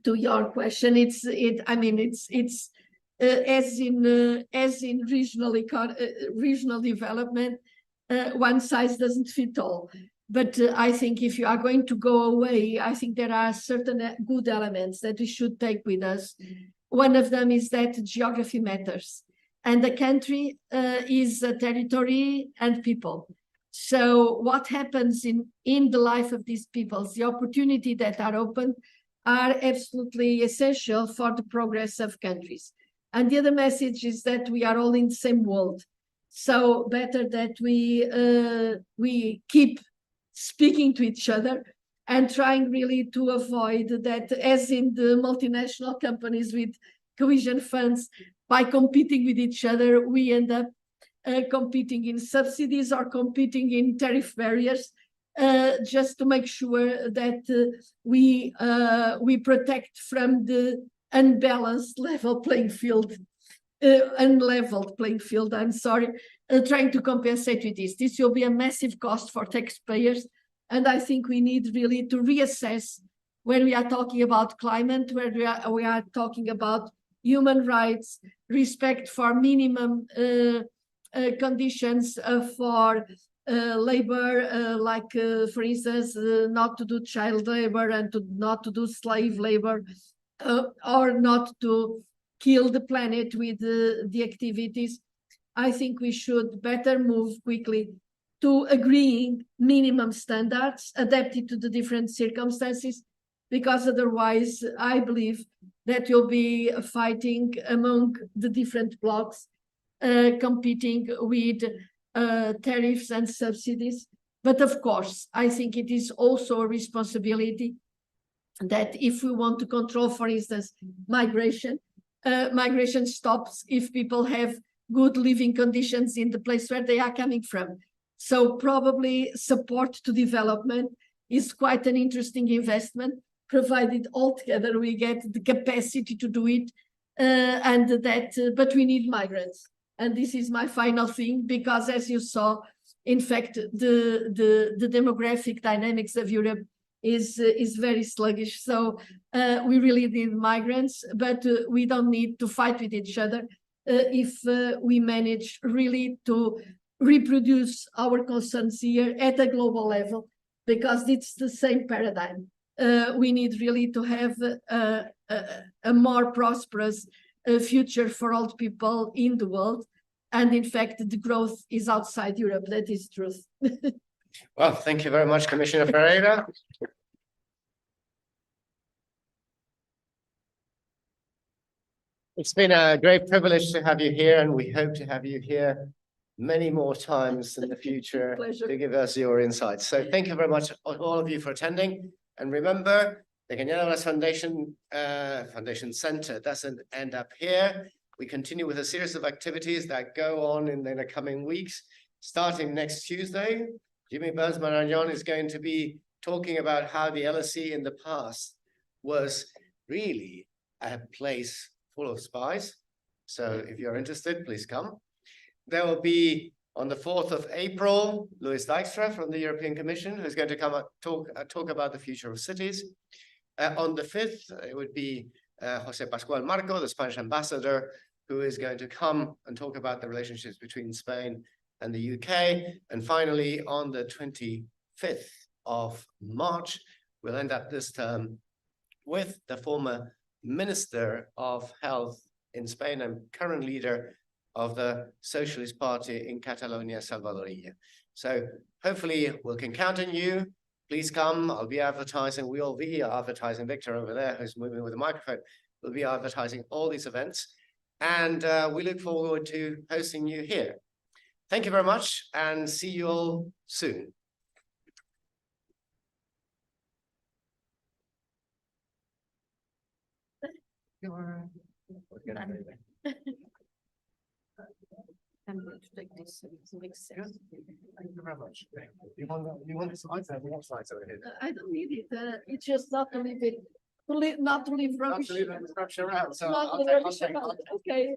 your question, it's as in regional development, one size doesn't fit all. But I think if you are going to go away, I think there are certain good elements that we should take with us. One of them is that geography matters, and the country is a territory and people. So what happens in the life of these peoples, the opportunity that are open, are absolutely essential for the progress of countries. And the other message is that we are all in the same world. So better that we keep speaking to each other and trying really to avoid that, as in the multinational companies with cohesion funds, by competing with each other, we end up competing in subsidies or competing in tariff barriers, just to make sure that we protect from the unbalanced level playing field, unleveled playing field, I'm sorry, trying to compensate with this. This will be a massive cost for taxpayers, and I think we need really to reassess when we are talking about climate, where we are talking about human rights, respect for minimum conditions for labor, like for instance, not to do child labor and not to do slave labor, or not to kill the planet with the activities. I think we should better move quickly to agreeing minimum standards adapted to the different circumstances, because otherwise I believe that will be fighting among the different blocs, competing with tariffs and subsidies. But of course, I think it is also a responsibility that if we want to control, for instance, migration stops if people have good living conditions in the place where they are coming from. So probably support to development is quite an interesting investment, provided altogether we get the capacity to do it, but we need migrants. And this is my final thing, because as you saw, in fact, the demographic dynamics of Europe is very sluggish. So we really need migrants, but we don't need to fight with each other if we manage really to reproduce our concerns here at a global level, because it's the same paradigm. We need really to have a more prosperous future for all people in the world. And in fact, the growth is outside Europe. That is truth. Well, thank you very much, Commissioner Ferreira. It's been a great privilege to have you here, and we hope to have you here many more times in the future to give us your insights. So thank you very much, all of you, for attending. And remember, the Cañada Blanch Foundation Center doesn't end up here. We continue with a series of activities that go on in the coming weeks. Starting next Tuesday, Jimmy Burns-Marañón is going to be talking about how the LSE in the past was really a place full of spies. So if you're interested, please come. There will be, on the 4th of April, Louis Dijkstra from the European Commission, who's going to come and talk about the future of cities. On the 5th, it would be José Pascual Marco, the Spanish ambassador, who is going to come and talk about the relationships between Spain and the UK. And finally, on the 25th of March, we'll end up this term with the former Minister of Health in Spain and current leader of the Socialist Party in Catalonia, Salvador Illa. So hopefully we can count on you. Please come. I'll be advertising. We will be advertising. Victor over there, who's moving with the microphone, will be advertising all these events. And we look forward to hosting you here. Thank you very much, and see you all soon. I'm going to take this. Thank you very much. You want the slides? We have slides over here. I don't need it. It's just not to leave it. Not to leave rubbish. Not to leave rubbish around. So Okay.